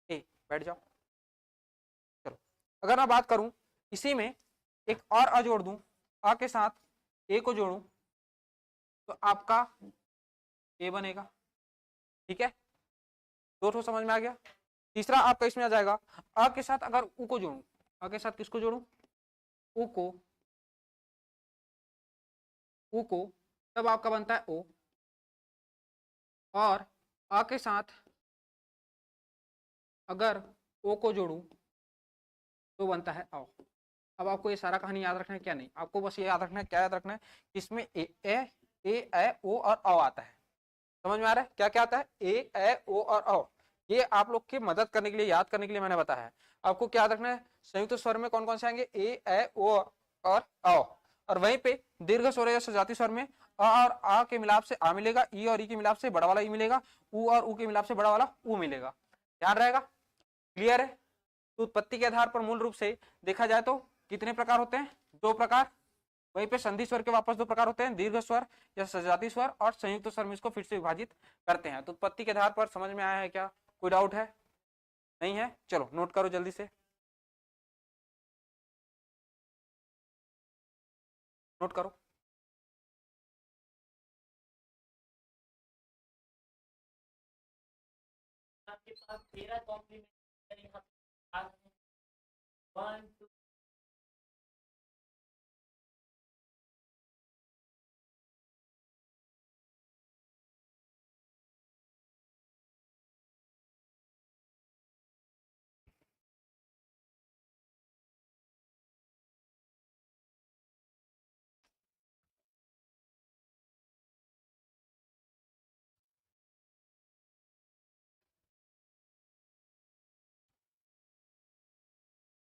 ए। बैठ जाओ। चलो अगर मैं बात करूं इसी में एक और अ जोड़ दूं, अ के साथ ए को जोड़ूं तो आपका ए बनेगा, ठीक है। दो ठो समझ में आ गया। तीसरा आपका इसमें आ जाएगा अ के साथ अगर उ को जोड़ूं, अ के साथ किसको जोड़ूं? उ को, उ को, तब आपका बनता है ओ। और अ के साथ अगर ओ को जोड़ूं तो बनता है अ। अब आपको ये सारा कहानी याद रखना है क्या? नहीं, आपको बस ये याद रखना है। क्या याद रखना है? इसमें ए ओ और अ आता है। समझ में आ रहा है? क्या क्या आता है? ए ओ और अ। ये आप लोग की मदद करने के लिए, याद करने के लिए मैंने बताया है। आपको क्या याद रखना है? संयुक्त स्वर में कौन कौन से आएंगे? ए ओ और अ। और वहीं पे दीर्घ स्वर या सजाती स्वर में अ और आ के मिलाप से आ मिलेगा, ई और ई के मिलाप से बड़ा वाला ई मिलेगा, उ और उ के मिलाप से बड़ा वाला उ मिलेगा। ध्यान रहेगा? क्लियर है? तो उत्पत्ति के आधार पर मूल रूप से देखा जाए तो कितने प्रकार होते हैं? 2 प्रकार। वहीं पे संधि स्वर के वापस 2 प्रकार होते हैं, दीर्घ स्वर या सजाती स्वर और संयुक्त स्वर में इसको फिर से विभाजित करते हैं। तो उत्पत्ति के आधार पर समझ में आया है क्या? कोई डाउट है? नहीं है? चलो नोट करो जल्दी से, नोट करो। आपके पास 13 कॉम्प्लीमेंट वन टू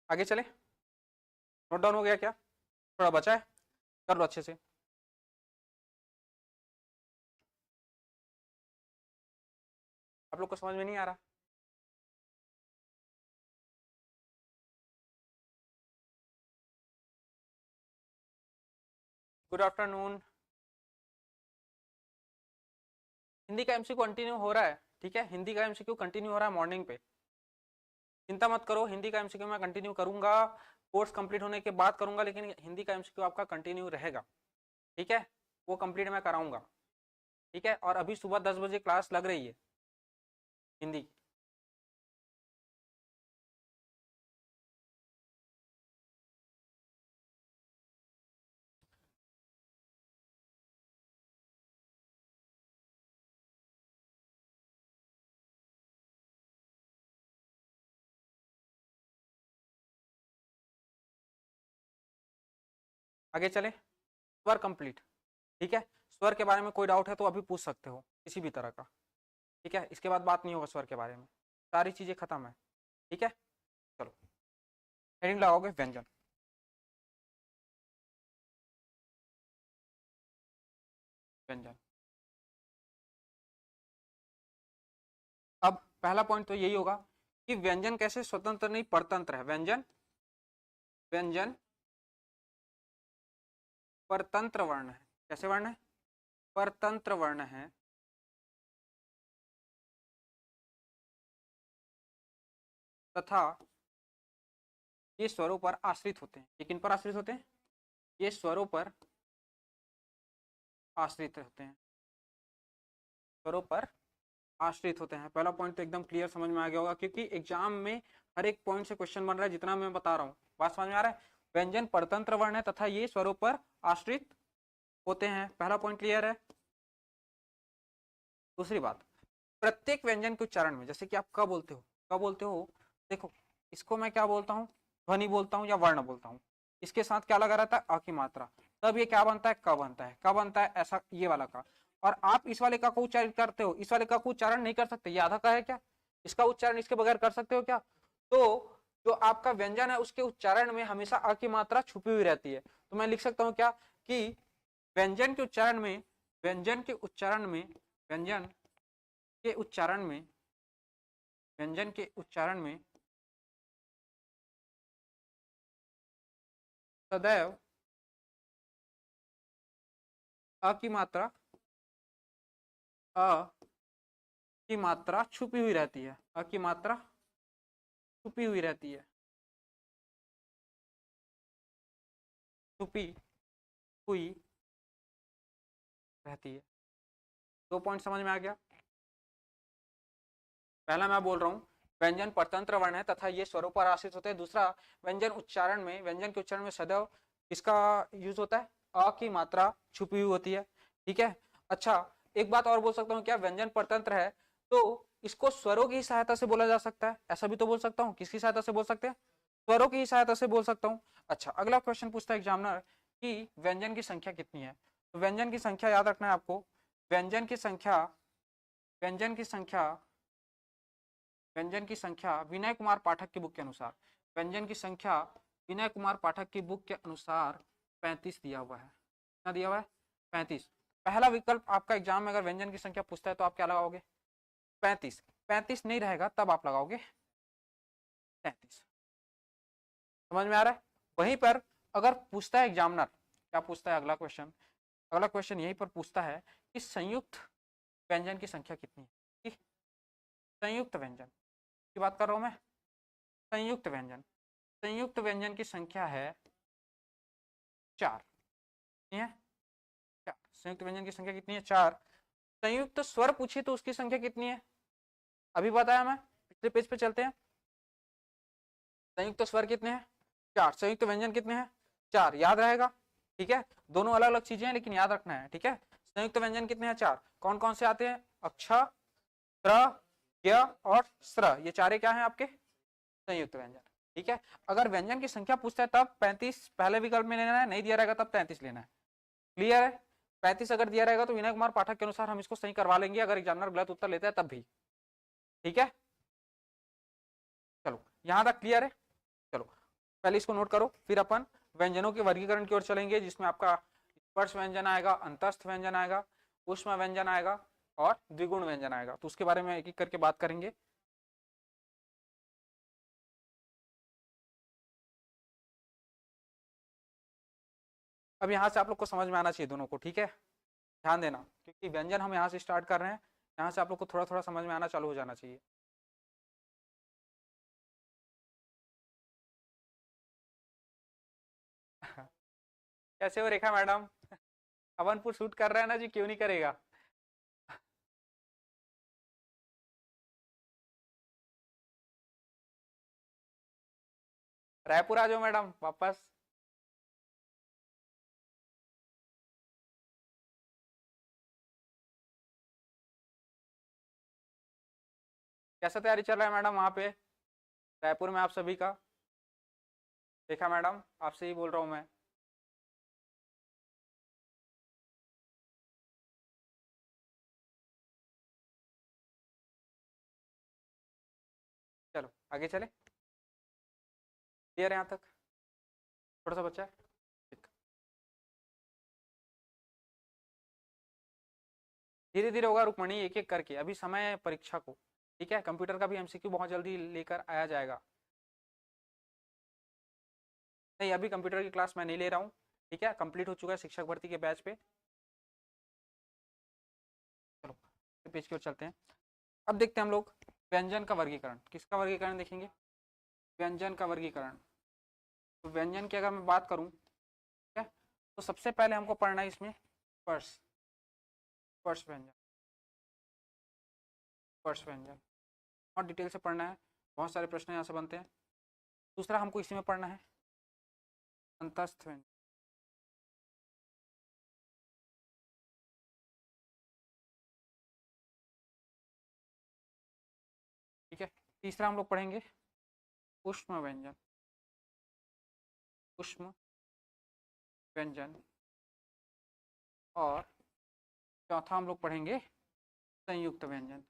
आगे चले। नोट डाउन हो गया क्या? थोड़ा बचा है, कर लो अच्छे से। आप लोग को समझ में नहीं आ रहा? Good afternoon. हिंदी का एमसीक्यू कंटिन्यू हो रहा है, ठीक है, हिंदी का एमसीक्यू कंटिन्यू हो रहा है मॉर्निंग पे, चिंता मत करो, हिंदी का एमसीक्यू मैं कंटिन्यू करूंगा, कोर्स कंप्लीट होने के बाद करूंगा, लेकिन हिंदी का एमसीक्यू आपका कंटिन्यू रहेगा, ठीक है, वो कंप्लीट मैं कराऊंगा, ठीक है। और अभी सुबह 10 बजे क्लास लग रही है हिंदी। आगे चले, स्वर कंप्लीट, ठीक है। स्वर के बारे में कोई डाउट है तो अभी पूछ सकते हो किसी भी तरह का, ठीक है, इसके बाद बात नहीं होगा स्वर के बारे में, सारी चीजें खत्म है, ठीक है। चलो हेडिंग लगाओगे व्यंजन, व्यंजन। अब पहला पॉइंट तो यही होगा कि व्यंजन कैसे स्वतंत्र नहीं परतंत्र है, व्यंजन, व्यंजन परतंत्र वर्ण है, कैसे वर्ण है, परतंत्र वर्ण है, तथा ये स्वरों पर आश्रित होते हैं। ये किन पर आश्रित होते हैं, ये स्वरों पर आश्रित होते हैं, स्वरों पर आश्रित होते हैं। पहला पॉइंट तो एकदम क्लियर समझ में आ गया होगा, क्योंकि एग्जाम में हर एक पॉइंट से क्वेश्चन बन रहा है, जितना मैं बता रहा हूँ बात समझ में आ रहा है। व्यंजन परतंत्र वर्ण है तथा ये स्वरों पर आश्रित होते हैं, पहला पॉइंट क्लियर है। दूसरी बात, प्रत्येक व्यंजन के उच्चारण में, जैसे कि आप क बोलते हो, क बोलते हो, देखो इसको मैं क्या बोलता हूँ, ध्वनि बोलता हूँ या वर्ण बोलता हूँ, इसके साथ क्या लगा रहता है, अ की मात्रा, तब ये क्या बनता है, क बनता है, क बनता है, ऐसा ये वाला का। और आप इस वाले का को उच्चारित करते हो, इस वाले का को उच्चारण नहीं कर सकते, ये आधा का है क्या, इसका उच्चारण इसके बगैर कर सकते हो क्या? तो जो आपका व्यंजन है उसके उच्चारण में हमेशा अ की मात्रा छुपी हुई रहती है, तो मैं लिख सकता हूँ क्या कि व्यंजन के उच्चारण में, व्यंजन के उच्चारण में, व्यंजन के उच्चारण में, व्यंजन के उच्चारण में सदैव अ की मात्रा, अ की मात्रा छुपी हुई रहती है, अ की मात्रा छुपी हुई रहती है, छुपी हुई रहती है। दो पॉइंट समझ में आ गया। पहला मैं बोल रहा हूँ व्यंजन परतंत्र वर्ण है तथा ये स्वरों पर आश्रित होते हैं। दूसरा, व्यंजन उच्चारण में, व्यंजन के उच्चारण में सदैव किसका यूज होता है, अ की मात्रा छुपी हुई होती है, ठीक है। अच्छा, एक बात और बोल सकता हूँ क्या, व्यंजन परतंत्र है तो इसको स्वरों की सहायता से बोला जा सकता है, ऐसा भी तो बोल सकता हूँ। किसकी सहायता से बोल सकते हैं, स्वरों की सहायता से बोल सकता हूँ। अच्छा, अगला क्वेश्चन पूछता है एग्जामिनर कि व्यंजन की संख्या कितनी है, तो व्यंजन की संख्या याद रखना है आपको, व्यंजन की संख्या, व्यंजन की संख्या, व्यंजन की संख्या विनय कुमार पाठक की बुक के अनुसार, व्यंजन की संख्या विनय कुमार पाठक की बुक के अनुसार 35 दिया हुआ है। कितना दिया हुआ है, 35। पहला विकल्प आपका एग्जाम में अगर व्यंजन की संख्या पूछता है तो आप क्या लगाओगे, 35। 35 नहीं रहेगा तब आप लगाओगे 33। समझ में आ रहा है। वहीं पर अगर पूछता है एग्जामिनर, क्या पूछता है अगला क्वेश्चन, अगला क्वेश्चन यहीं पर पूछता है कि संयुक्त व्यंजन की संख्या कितनी है, संयुक्त व्यंजन की बात कर रहा हूं मैं, संयुक्त व्यंजन, संयुक्त व्यंजन की संख्या है 4, है 4। संयुक्त व्यंजन की संख्या कितनी है, 4। संयुक्त स्वर पूछी तो उसकी संख्या कितनी है, अभी बताया मैं, पिछले पेज पे चलते हैं। संयुक्त स्वर कितने हैं, 4। संयुक्त व्यंजन कितने हैं, 4, याद रहेगा, ठीक है। दोनों अलग अलग चीजें हैं लेकिन याद रखना है, ठीक है। संयुक्त व्यंजन कितने हैं, 4। कौन कौन से आते हैं, अक्ष, त्र, य और स्र, ये चारे क्या हैं आपके संयुक्त व्यंजन, ठीक है। अगर व्यंजन की संख्या पूछता है तब 35 पहले विकल्प में लेना है, नहीं दिया रहेगा तब 33 लेना है, क्लियर है। 35 अगर दिया रहेगा तो विनय कुमार पाठक के अनुसार हम इसको सही करवा लेंगे, अगर एग्जामिनर गलत उत्तर लेता है तब भी, ठीक है। चलो यहां तक क्लियर है। चलो पहले इसको नोट करो, फिर अपन व्यंजनों के वर्गीकरण की ओर चलेंगे, जिसमें आपका स्पर्श व्यंजन आएगा, अंतस्थ व्यंजन आएगा, उष्म व्यंजन आएगा, और द्विगुण व्यंजन आएगा। तो उसके बारे में एक एक करके बात करेंगे। अब यहाँ से आप लोग को समझ में आना चाहिए दोनों को, ठीक है, ध्यान देना, क्योंकि व्यंजन हम यहाँ से स्टार्ट कर रहे हैं, यहाँ से आप लोग को थोड़ा थोड़ा समझ में आना चालू हो जाना चाहिए। कैसे हो रेखा मैडम? अवनपुर शूट कर रहा है ना जी, क्यों नहीं करेगा। रायपुर आ जाओ मैडम वापस। कैसा तैयारी चल रहा है मैडम वहाँ पे रायपुर में आप सभी का? रेखा मैडम आपसे ही बोल रहा हूँ मैं। चलो आगे चले, क्लियर है यहाँ तक? थोड़ा सा बच्चा है, ठीक। धीरे धीरे होगा रुक्मणी, एक एक करके, अभी समय है परीक्षा को, ठीक है। कंप्यूटर का भी एमसीक्यू बहुत जल्दी लेकर आया जाएगा। नहीं, अभी कंप्यूटर की क्लास मैं नहीं ले रहा हूँ, ठीक है, कंप्लीट हो चुका है शिक्षक भर्ती के बैच पे। चलो पेज की ओर चलते हैं। अब देखते हैं हम लोग व्यंजन का वर्गीकरण। किसका वर्गीकरण देखेंगे? व्यंजन का वर्गीकरण। तो व्यंजन की अगर मैं बात करूं, ठीक है, तो सबसे पहले हमको पढ़ना है इसमें स्पर्श, स्पर्श व्यंजन, स्पर्श व्यंजन और डिटेल से पढ़ना है, बहुत सारे प्रश्न यहाँ से बनते हैं। दूसरा हमको इसी में पढ़ना है अंतस्थ व्यंजन, ठीक है। तीसरा हम लोग पढ़ेंगे ऊष्म व्यंजन, ऊष्म व्यंजन। और चौथा हम लोग पढ़ेंगे संयुक्त व्यंजन,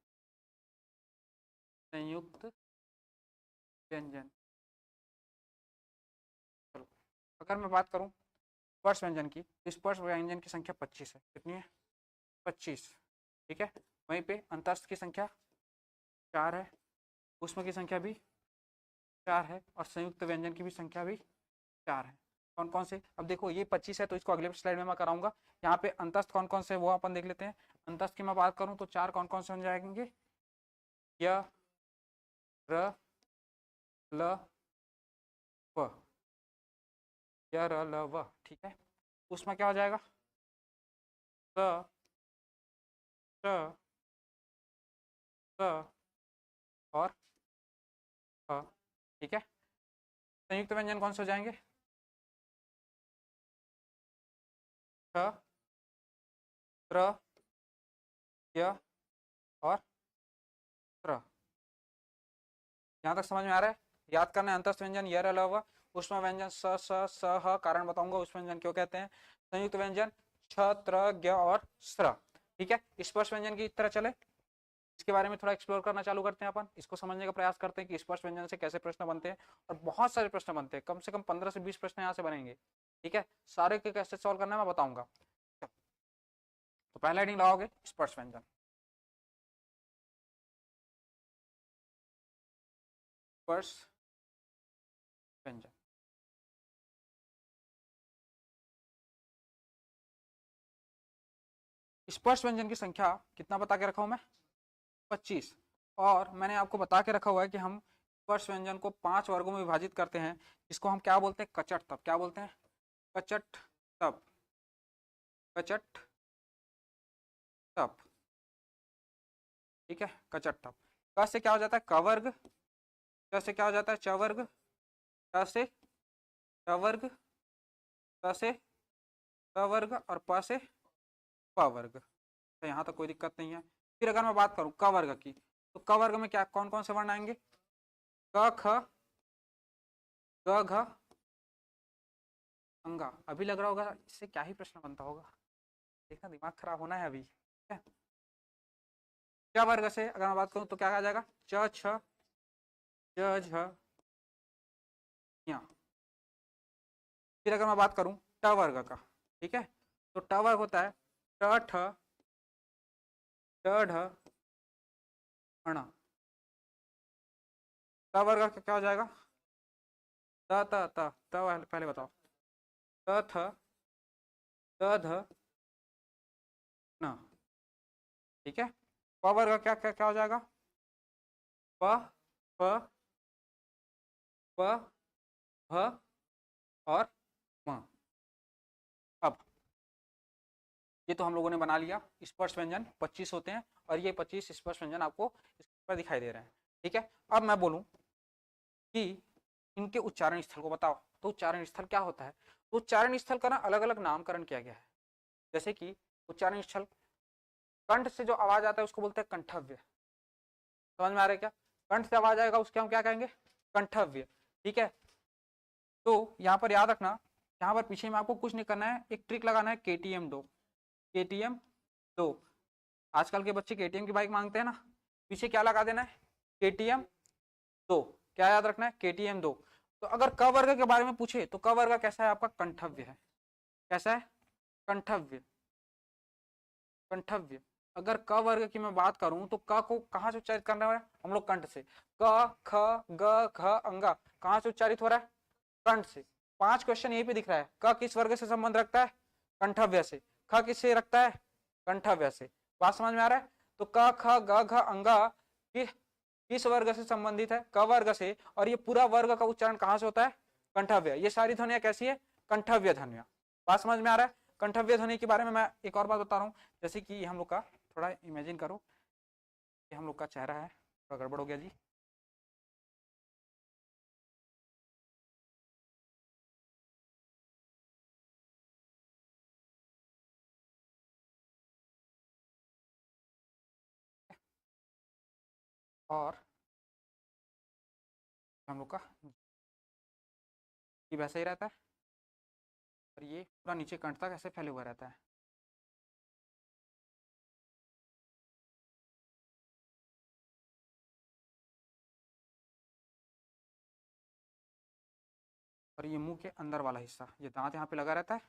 संयुक्त व्यंजन। चलो अगर मैं बात करूं स्पर्श व्यंजन की, तो स्पर्श व्यंजन की संख्या 25 है। कितनी है? 25, ठीक है। वहीं पे अंतस्थ की संख्या 4 है, ऊष्म की संख्या भी 4 है और संयुक्त व्यंजन की भी संख्या भी 4 है। कौन कौन से? अब देखो ये 25 है तो इसको अगले स्लाइड में मैं कराऊंगा। यहाँ पे अंतस्थ कौन कौन से वो अपन देख लेते हैं। अंतस्थ की मैं बात करूँ तो 4 कौन कौन से बन जाएंगे? य, र, ल, व, य, र, ल, व, ठीक है। उसमें क्या हो जाएगा? स, श, स और ह, ठीक है। संयुक्त व्यंजन कौन से हो जाएंगे? ठ, त्र, य और त्र। यहाँ तक समझ में आ रहा है? याद करना है अंतस्थ व्यंजन य, र, ल, व। ऊष्म व्यंजन स, स, ह, कारण बताऊंगा ऊष्म व्यंजन क्यों कहते हैं। संयुक्त व्यंजन छ, त्र, ज्ञ और स्र, ठीक है। स्पर्श व्यंजन की तरह चले, इसके बारे में थोड़ा एक्सप्लोर करना चालू करते हैं। अपन इसको समझने का प्रयास करते हैं कि स्पर्श व्यंजन से कैसे प्रश्न बनते हैं। और बहुत सारे प्रश्न बनते हैं, कम से कम 15 से 20 प्रश्न यहाँ से बनेंगे, ठीक है। सारे के कैसे सॉल्व करना है मैं बताऊंगा। तो पहला हेडिंग लगाओगे स्पर्श व्यंजन। स्पर्श व्यंजन, स्पर्श व्यंजन की संख्या कितना बता के रखा हूं मैं? 25। और मैंने आपको बता के रखा हुआ है कि हम स्पर्श व्यंजन को 5 वर्गों में विभाजित करते हैं, जिसको हम क्या बोलते हैं? कचट तप। क्या बोलते हैं? कचट तप, कचट तप, ठीक है, कचट तप। क से क्या हो जाता है? क वर्ग, च से क्या हो जाता है? च वर्ग, ट से ट वर्ग, त से त वर्ग और प से प वर्ग। तो यहाँ तक कोई दिक्कत नहीं है। फिर अगर मैं बात करूं क वर्ग की, तो क वर्ग में क्या कौन कौन से वर्ण आएंगे? क, ख, ग, घ, अंगा। अभी लग रहा होगा इससे क्या ही प्रश्न बनता होगा, देखना दिमाग खराब होना है अभी, ठीक है। च वर्ग से अगर मैं बात करूं तो क्या आ जाएगा? च, छ, ज, झ, ञ। फिर अगर मैं बात करूं ट वर्ग का, ठीक है, तो ट वर्ग होता है ट, ठ, ट ढ अण, त वर्ग का क्या हो जाएगा? त त त त पहले बताओ। त थ त ध न, ठीक है। प वर्ग का क्या क्या क्या हो जाएगा? प प प भ और म। अब ये तो हम लोगों ने बना लिया। स्पर्श व्यंजन 25 होते हैं और ये 25 स्पर्श व्यंजन आपको इस पर दिखाई दे रहे हैं, ठीक है। अब मैं बोलूं कि इनके उच्चारण स्थल को बताओ, तो उच्चारण स्थल क्या होता है? तो उच्चारण स्थल का ना अलग अलग नामकरण किया गया है। जैसे कि उच्चारण स्थल, कंठ से जो आवाज आता है उसको बोलते हैं कंठव्य। समझ में आ रहा है क्या? कंठ से आवाज आएगा उसके हम क्या कहेंगे? कंठव्य, ठीक है। तो यहाँ पर याद रखना, यहाँ पर पीछे में आपको कुछ नहीं करना है, एक ट्रिक लगाना है, KTM 2। KTM 2, आजकल के बच्चे KTM की बाइक मांगते हैं ना, पीछे क्या लगा देना है? KTM 2। क्या याद रखना है? KTM 2। तो अगर क वर्ग के बारे में पूछे तो क वर्ग कैसा है आपका? कंठव्य है। कैसा है? कंठव्य। कंठव्य। अगर क वर्ग की मैं बात करूं तो क को कहां से उच्चारित करना है हम लोग? कंठ से। क ख ग घ अंगा कहां से उच्चारित हो रहा है? कंठ से। 5 क्वेश्चन यहीं पे दिख रहा है। क किस वर्ग से संबंध रखता है? कंठव्य से। ख किससे रखता है? कंठव्य से। बात समझ में आ रहा है? तो क ख ग घ अंगा किस वर्ग से संबंधित है? क वर्ग से। और ये पूरा वर्ग का उच्चारण कहां से होता है? कंठव्य। ये सारी ध्वनियां कैसी है? कंठव्य ध्वनियां। बात समझ में आ रहा है? कंठव्य ध्वनि के बारे में मैं एक और बात बता रहा हूँ। जैसे कि हम लोग का थोड़ा इमेजिन करो कि हम लोग का चेहरा है, थोड़ा गड़बड़ हो गया जी। और हम लोग का ये वैसे ही रहता है और ये पूरा नीचे कंठ तक ऐसे फैले हुआ रहता है। और ये मुंह के अंदर वाला हिस्सा, ये दांत यहाँ पे लगा रहता है,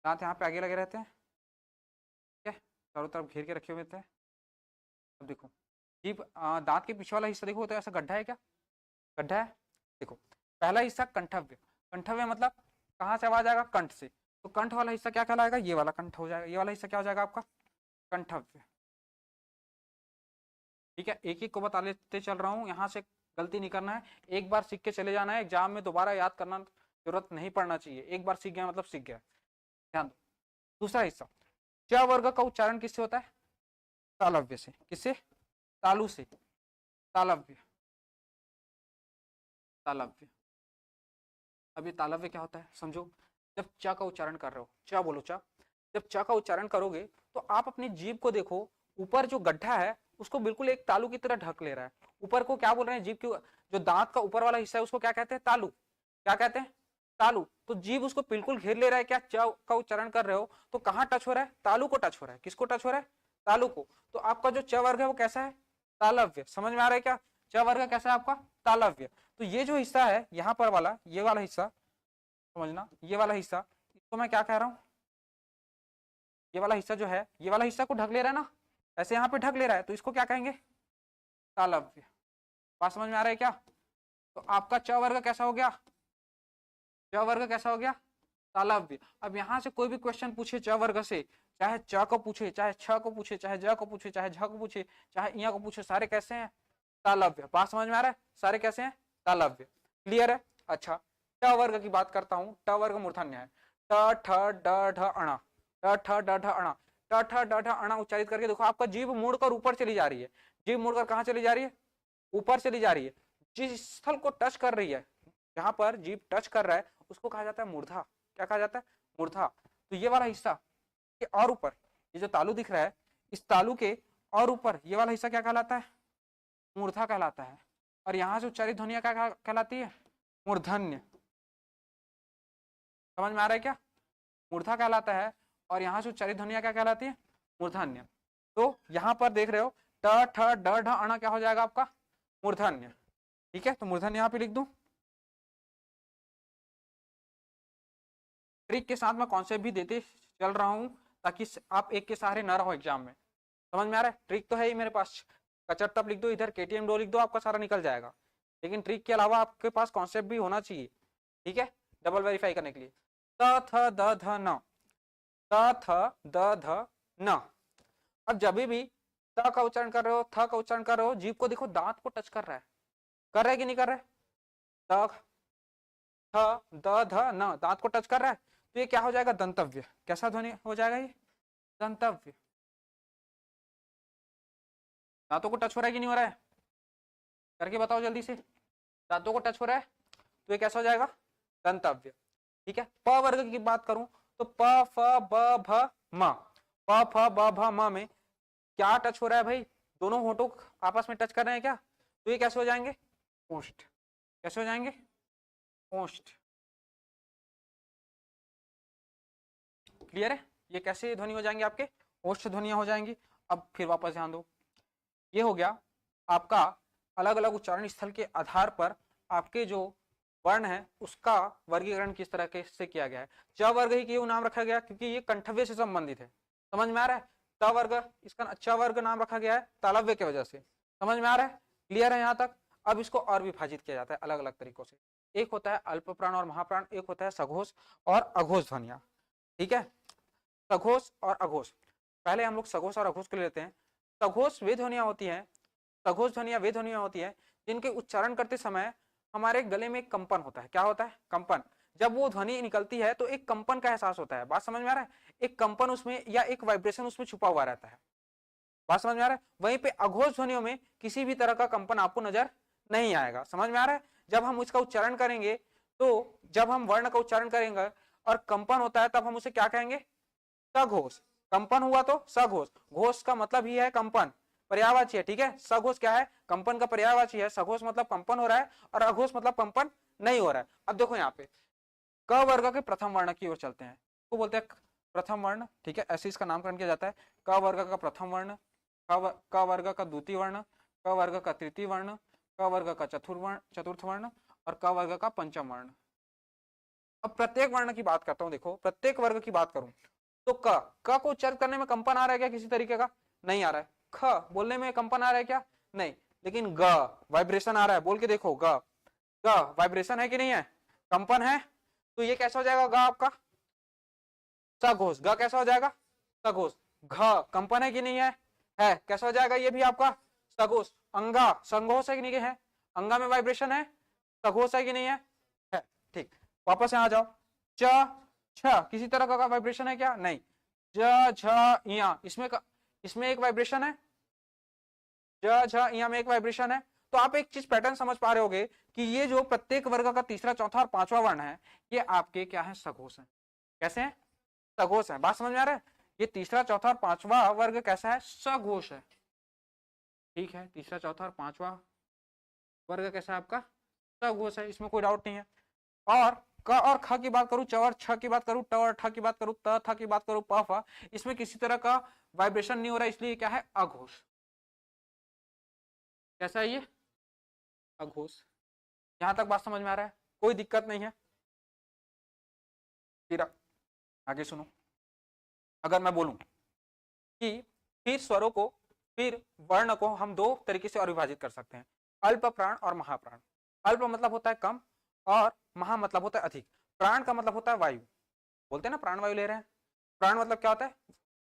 दांत यहाँ पे आगे लगे रहते हैं, ठीक है, चारों तरफ घेर के रखे हुए रहते हैं। अब देखो जीभ, दांत के पीछे वाला हिस्सा देखो, तो ऐसा गड्ढा है क्या? गड्ढा है। देखो पहला हिस्सा कंठव्य। कंठव्य मतलब कहाँ से आवाज आएगा? कंठ से। तो कंठ वाला हिस्सा क्या कहलाएगा? ये वाला कंठ हो जाएगा। ये वाला हिस्सा क्या हो जाएगा आपका? कंठव्य, ठीक है। एक एक को बता लेते चल रहा हूँ, यहाँ से गलती नहीं करना है। एक बार सीख के चले जाना है, एग्जाम में दोबारा याद करना जरूरत नहीं पड़ना चाहिए। एक बार सीख गया मतलब सीख गया। ध्यान दो। दूसरा हिस्सा, च वर्ग का उच्चारण किससे होता है? तालव्य से। किससे? तालु से। तालव्य। तालव्य। अब ये तालव्य क्या होता है समझो। जब च का उच्चारण कर रहे हो, च बोलो च, जब च का उच्चारण करोगे तो आप अपनी जीभ को देखो, ऊपर जो गड्ढा है उसको बिल्कुल एक तालू की तरह ढक ले रहा है। ऊपर को क्या बोल रहे हैं? जीभ की जो दांत का ऊपर वाला हिस्सा है उसको क्या कहते हैं? तालू। क्या कहते हैं? तालू। तो जीभ उसको बिल्कुल घेर ले रहा है। क्या च का उच्चारण कर रहे हो तो कहाँ टच हो रहा है? तालू को टच हो रहा है। किसको टच हो रहा है? तालू को। तो आपका जो च वर्ग है वो कैसा है? तालव्य। समझ में आ रहा है क्या? च वर्ग कैसा है आपका? तालव्य। तो ये जो हिस्सा है यहाँ पर वाला, ये वाला हिस्सा समझना, ये वाला हिस्सा, इसको मैं क्या कह रहा हूं? ये वाला हिस्सा जो है, ये वाला हिस्सा को ढक ले रहा है ना, ऐसे यहाँ पे ढक ले रहा है, तो इसको क्या कहेंगे? तालव्य। बात समझ में आ रहा है क्या? तो आपका च वर्ग कैसा हो गया? च वर्ग कैसा हो गया? तालव्य। अब यहाँ से कोई भी क्वेश्चन पूछे च वर्ग से, चाहे च को पूछे, चाहे छ को पूछे, चाहे ज को पूछे, चाहे झ को पूछे, चाहे इया को पूछे, सारे कैसे हैं? तालव्य। बात समझ में आ रहा है? सारे कैसे हैं? तालव्य। क्लियर है? अच्छा, ट वर्ग की बात करता हूं। ट वर्ग मूर्धन्य है। ट ठ ड ढ अणा, ट ठ ड ढ अणा, ट ठ ड ढ अणा उच्चारित करके देखो, आपका जीभ मुड़कर ऊपर चली जा रही है। जीभ मुड़कर कहां चली जा रही है? ऊपर चली जा रही है। जिस स्थल को टच कर रही है, जहां पर जीभ टच कर रहा है उसको कहा जाता है मूर्धा। क्या कहा जाता है? मूर्धा। तो ये वाला हिस्सा के और ऊपर, ये जो तालु दिख रहा है, इस तालु के और ऊपर ये वाला हिस्सा क्या कहलाता है? मूर्धा कहलाता है। और यहां से उच्चारित ध्वनिया क्या कहलाती है? मूर्धन्य। समझ में आ रहा है क्या? मूर्धा कहलाता है और यहां से उच्चारित ध्वनिया क्या कहलाती है? मूर्धन्य। तो यहां पर देख रहे हो, ट ठ ड ढ अणा क्या हो जाएगा आपका? मूर्धन्य। ठीक है, तो मूर्धन्य यहां पे लिख दूं। ट्रिक के साथ मैं कॉन्सेप्ट भी देते चल रहा हूं ताकि आप एक के सहारे न रहो एग्जाम में। समझ में आ रहा है? ट्रिक तो है ही मेरे पास, कचर तप लिख दो इधर, केटीएम डो लिख दो, आपका सारा निकल जाएगा। लेकिन ट्रिक के अलावा आपके पास कॉन्सेप्ट भी होना चाहिए, ठीक है, डबल वेरीफाई करने के लिए। त थ द ध न, त थ द ध न। अब जब भी त का उच्चारण कर रहे हो, थ का उच्चारण कर रहे हो, जीभ को देखो दांत को टच कर रहा है कि नहीं कर रहा है? त थ द ध न, दांत को टच कर रहा है, तो ये क्या हो जाएगा? दंतव्य। कैसा ध्वनि हो जाएगा ये? दंतव्य। दांतों को टच हो रहा है कि नहीं हो रहा है? करके बताओ जल्दी से। दांतों को टच हो रहा है तो ये कैसा हो जाएगा? दंतव्य। ठीक है। प वर्ग की बात करूं तो प फ ब भ म, प फ ब भ म में क्या टच हो रहा है भाई? दोनों होठों आपस में टच कर रहे हैं क्या? तो ये कैसे हो जाएंगे? ओष्ठ। कैसे हो जाएंगे? ओष्ठ। क्लियर है? ये कैसे ध्वनि हो जाएंगे आपके? ओष्ठ ध्वनियां हो जाएंगी। अब फिर वापस ध्यान दो, ये हो गया आपका अलग अलग उच्चारण स्थल के आधार पर आपके जो वर्ण है उसका वर्गीकरण किस तरह के से किया गया है। च वर्ग ही क्यों नाम रखा गया? क्योंकि ये कंठव्य से संबंधित है। समझ में आ रहा है? त वर्ग, इसका च वर्ग नाम रखा गया है तालव्य की वजह से। समझ में आ रहा है? क्लियर है यहाँ तक? अब इसको और विभाजित किया जाता है अलग अलग तरीकों से। एक होता है अल्प प्राण और महाप्राण, एक होता है सघोष और अघोष ध्वनिया। ठीक है, सघोष और अघोष। पहले हम लोग सघोष और अघोष को लेते हैं। सघोष वे ध्वनियां होती हैं, सघोष ध्वनियां वे ध्वनियां होती है जिनके उच्चारण करते समय हमारे गले में एक कंपन होता है। क्या होता है? कंपन। जब वो ध्वनि निकलती है तो एक कंपन का एहसास होता है। बात समझ में आ रहा है? एक कंपन उसमें या एक वाइब्रेशन उसमें छुपा हुआ रहता है। बात समझ में आ रहा है? वहीं पे अघोष ध्वनियों में किसी भी तरह का कंपन आपको नजर नहीं आएगा। समझ में आ रहा है? जब हम उसका उच्चारण करेंगे तो जब हम वर्ण का उच्चारण करेंगे और कंपन होता है तब हम उसे क्या कहेंगे? सघोष। कंपन हुआ तो सघोष। घोष का मतलब ही है कंपन, पर्यायवाची है। ठीक है, सघोष क्या है? कंपन का पर्यायवाची है। सघोष मतलब कंपन हो रहा है और अघोष मतलब कंपन नहीं हो रहा है। अब देखो यहाँ पे क वर्ग के प्रथम वर्ण की ओर चलते हैं, तो बोलते हैं प्रथम वर्ण। ठीक है, ऐसे इसका नामकरण किया जाता है। क वर्ग का प्रथम वर्ण, क वर्ग का द्वितीय वर्ण, क वर्ग का तृतीय वर्ण, क वर्ग का चतुर्थ वर्ण और क वर्ग का पंचम वर्ण। अब प्रत्येक वर्ण की बात करता हूं। देखो, प्रत्येक वर्ग की बात करूं तो क को उच्चारित करने में कंपन आ रहा है क्या? किसी तरीके का नहीं आ रहा है। ख बोलने में कंपन आ रहा है क्या? नहीं। लेकिन ग वाइब्रेशन आ रहा है। बोल के देखो, ग वाइब्रेशन है कि नहीं है? कंपन है। तो ये कैसा हो जाएगा? ग आपका सघोष। ग कैसा हो जाएगा? सघोष। घ कंपन है कि नहीं है? है। कैसा हो जाएगा ये भी आपका? सघोष। अंगा संघोष है कि नहीं है? अंगा में वाइब्रेशन है। सघोष है कि नहीं है? है। ठीक, वापस यहाँ आ जाओ। च छ किसी तरह का वाइब्रेशन है क्या? नहीं। ज झ इया, इसमें एक वाइब्रेशन है। ज झ इया में एक वाइब्रेशन है। तो आप एक चीज पैटर्न समझ पा रहे होगे कि ये जो प्रत्येक वर्ग का तीसरा, चौथा और पांचवा वर्ण है ये आपके क्या है? सघोष है। कैसे है? सघोष है। बात समझ में आ रहा है? ये तीसरा, चौथा और पांचवा वर्ग कैसा है? सघोष है। ठीक है, तीसरा, चौथा और पांचवा वर्ग कैसा है आपका? सघोष है। इसमें कोई डाउट नहीं है। और क और ख की बात करूं, च और छ की बात करूं, ट और ठ की बात करूं, त थ की बात करूं, प फ, इसमें किसी तरह का वाइब्रेशन नहीं हो रहा, इसलिए क्या है? अघोष। कैसा है ये? अघोष। यहां तक बात समझ में आ रहा है? कोई दिक्कत नहीं है? फिर आगे सुनो। अगर मैं बोलूं कि फिर स्वरों को, फिर वर्ण को हम दो तरीके से और विभाजित कर सकते हैं, अल्प प्राण और महाप्राण। अल्प मतलब होता है कम और महा मतलब होता है अधिक। प्राण का मतलब होता है वायु। बोलते हैं ना प्राण वायु ले रहे हैं। प्राण मतलब क्या होता है?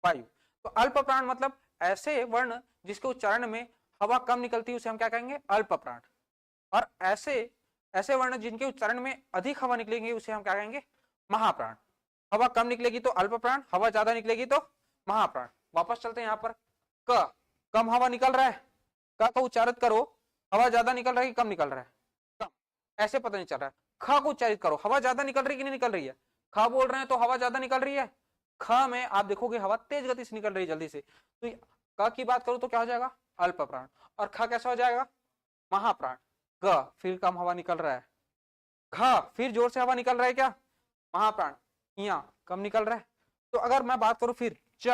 वायु। तो अल्प प्राण मतलब ऐसे वर्ण जिसके उच्चारण में हवा कम निकलती है उसे हम क्या कहेंगे? अल्प प्राण। और ऐसे वर्ण जिनके उच्चारण में अधिक हवा निकलेगी उसे हम क्या कहेंगे? महाप्राण। हवा कम निकलेगी तो अल्प प्राण, हवा ज्यादा निकलेगी तो महाप्राण। वापस चलते हैं यहाँ पर। क कम हवा निकल रहा है, क का उच्चारित करो, हवा ज्यादा निकल रहा है कि कम निकल रहा है? कम। ऐसे पता नहीं चल रहा है। ख को उच्चारित करो, हवा ज्यादा निकल रही है कि नहीं निकल रही है? ख बोल रहे हैं तो हवा ज्यादा निकल रही है। ख में आप देखोगे हवा तेज गति से निकल रही है, जल्दी से। तो क की बात करो तो क्या हो जाएगा? अल्प प्राण। और ख कैसा हो जाएगा? महाप्राण। ग फिर कम हवा निकल रहा है, घ फिर जोर से हवा निकल रहा है क्या? महाप्राण। इया कम निकल रहा है। तो अगर मैं बात करूं फिर च,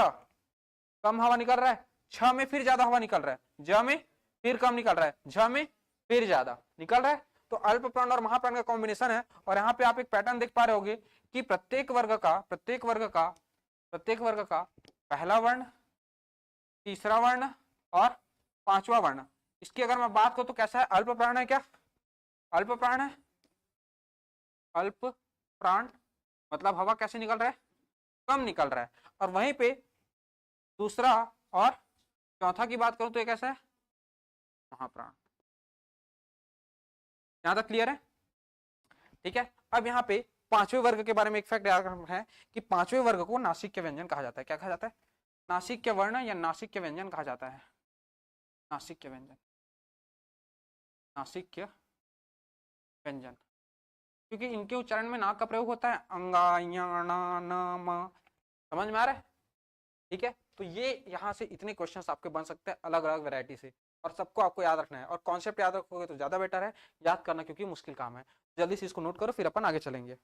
कम हवा निकल रहा है, छ में फिर ज्यादा हवा निकल रहा है, ज में फिर कम निकल रहा है, झ में फिर ज्यादा निकल रहा है। तो अल्प प्राण और महाप्राण का कॉम्बिनेशन है। और यहाँ पे आप एक पैटर्न देख पा रहे होगे कि प्रत्येक वर्ग का पहला वर्ण तीसरा वर्ण और पांचवा वर्ण। इसकी अगर मैं बात करूं तो कैसा है, अल्प प्राण है क्या, अल्प प्राण है, अल्प प्राण मतलब हवा कैसे निकल रहा है, कम निकल रहा है। और वहीं पे दूसरा और चौथा की बात करूं तो ये कैसा है, महाप्राण। यहां तक क्लियर है, ठीक है। अब यहाँ पे पांचवें वर्ग के बारे में एक फैक्ट याद रखना है कि पांचवें वर्ग को नासिक व्यंजन कहा जाता है। क्या कहा जाता है, नासिक वर्ण या नासिक व्यंजन कहा जाता है, नासिक व्यंजन, नासिक व्यंजन, क्योंकि इनके उच्चारण में नाक का प्रयोग होता है, अंगा या ना न म, समझ में आ रहा है, ठीक है। तो ये यहाँ से इतने क्वेश्चंस आपके बन सकते हैं अलग अलग वैरायटी से, और सबको आपको याद रखना है, और कॉन्सेप्ट याद रखोगे तो ज्यादा बेटर है, याद करना क्योंकि मुश्किल काम है। जल्दी से इसको नोट करो फिर अपन आगे चलेंगे।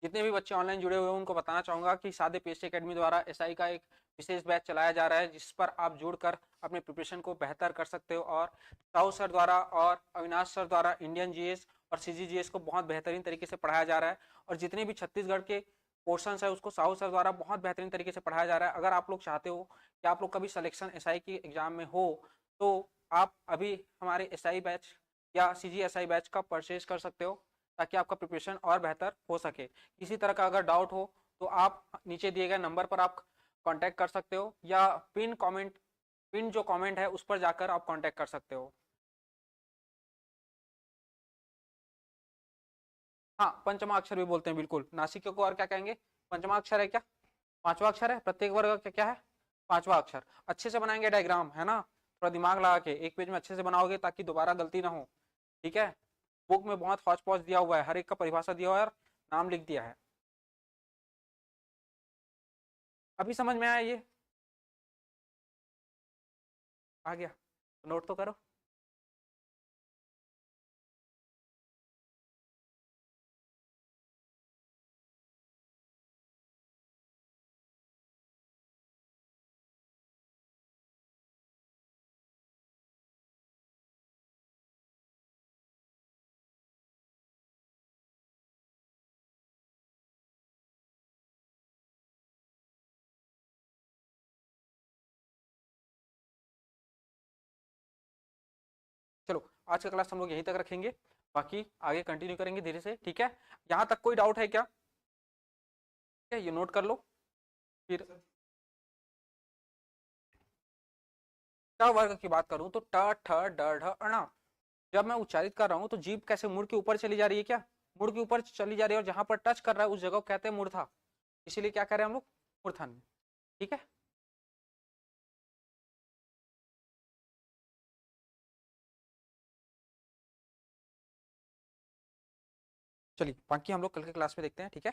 जितने भी बच्चे ऑनलाइन जुड़े हुए हैं उनको बताना चाहूंगा कि सादे पीएससी एकेडमी द्वारा एसआई का एक विशेष बैच चलाया जा रहा है, जिस पर आप जुड़कर अपने प्रिपरेशन को बेहतर कर सकते हो। और साहू सर द्वारा और अविनाश सर द्वारा इंडियन जीएस और सीजीजीएस को बहुत बेहतरीन तरीके से पढ़ाया जा रहा है, और जितने भी छत्तीसगढ़ के पोर्सन है उसको साहू सर द्वारा बहुत बेहतरीन तरीके से पढ़ाया जा रहा है। अगर आप लोग चाहते हो कि आप लोग कभी सिलेक्शन एसआई की एग्जाम में हो तो आप अभी हमारे एसआई बैच या सीजीएसआई बैच का परचेज कर सकते हो, ताकि आपका प्रिपरेशन और बेहतर हो सके। किसी तरह का अगर डाउट हो तो आप नीचे दिए गए नंबर पर आप कांटेक्ट कर सकते हो, या पिन जो कमेंट है उस पर जाकर आप कांटेक्ट कर सकते हो। हाँ, पंचमा अक्षर भी बोलते हैं बिल्कुल, नासिक को और क्या कहेंगे, पंचमा अक्षर है क्या, पांचवा अक्षर है, प्रत्येक वर्ग का क्या है, पांचवा अक्षर। अच्छे से बनाएंगे डायग्राम, है ना, थोड़ा दिमाग लगा के एक पेज में अच्छे से बनाओगे ताकि दोबारा गलती ना हो, ठीक है। बुक में बहुत हौच पौच दिया हुआ है, हर एक का परिभाषा दिया हुआ है और नाम लिख दिया है। अभी समझ में आया ये, आ गया, नोट तो करो। चलो आज का क्लास हम लोग यहीं तक रखेंगे, बाकी आगे कंटिन्यू करेंगे धीरे से, ठीक है। यहाँ तक कोई डाउट है क्या, ठीक है, ये नोट कर लो। फिर ट वर्ग की बात करूं तो ट ठ ड ढ अण, जब मैं उच्चारित कर रहा हूं तो जीभ कैसे मुड़ के ऊपर चली जा रही है, क्या मुड़ के ऊपर चली जा रही है, और जहां पर टच कर रहा है उस जगह को कहते हैं मूर्धा, इसीलिए क्या कह रहे हैं हम लोग, मूर्धन्य, ठीक है। चलिए बाकी हम लोग कल के क्लास में देखते हैं, ठीक है।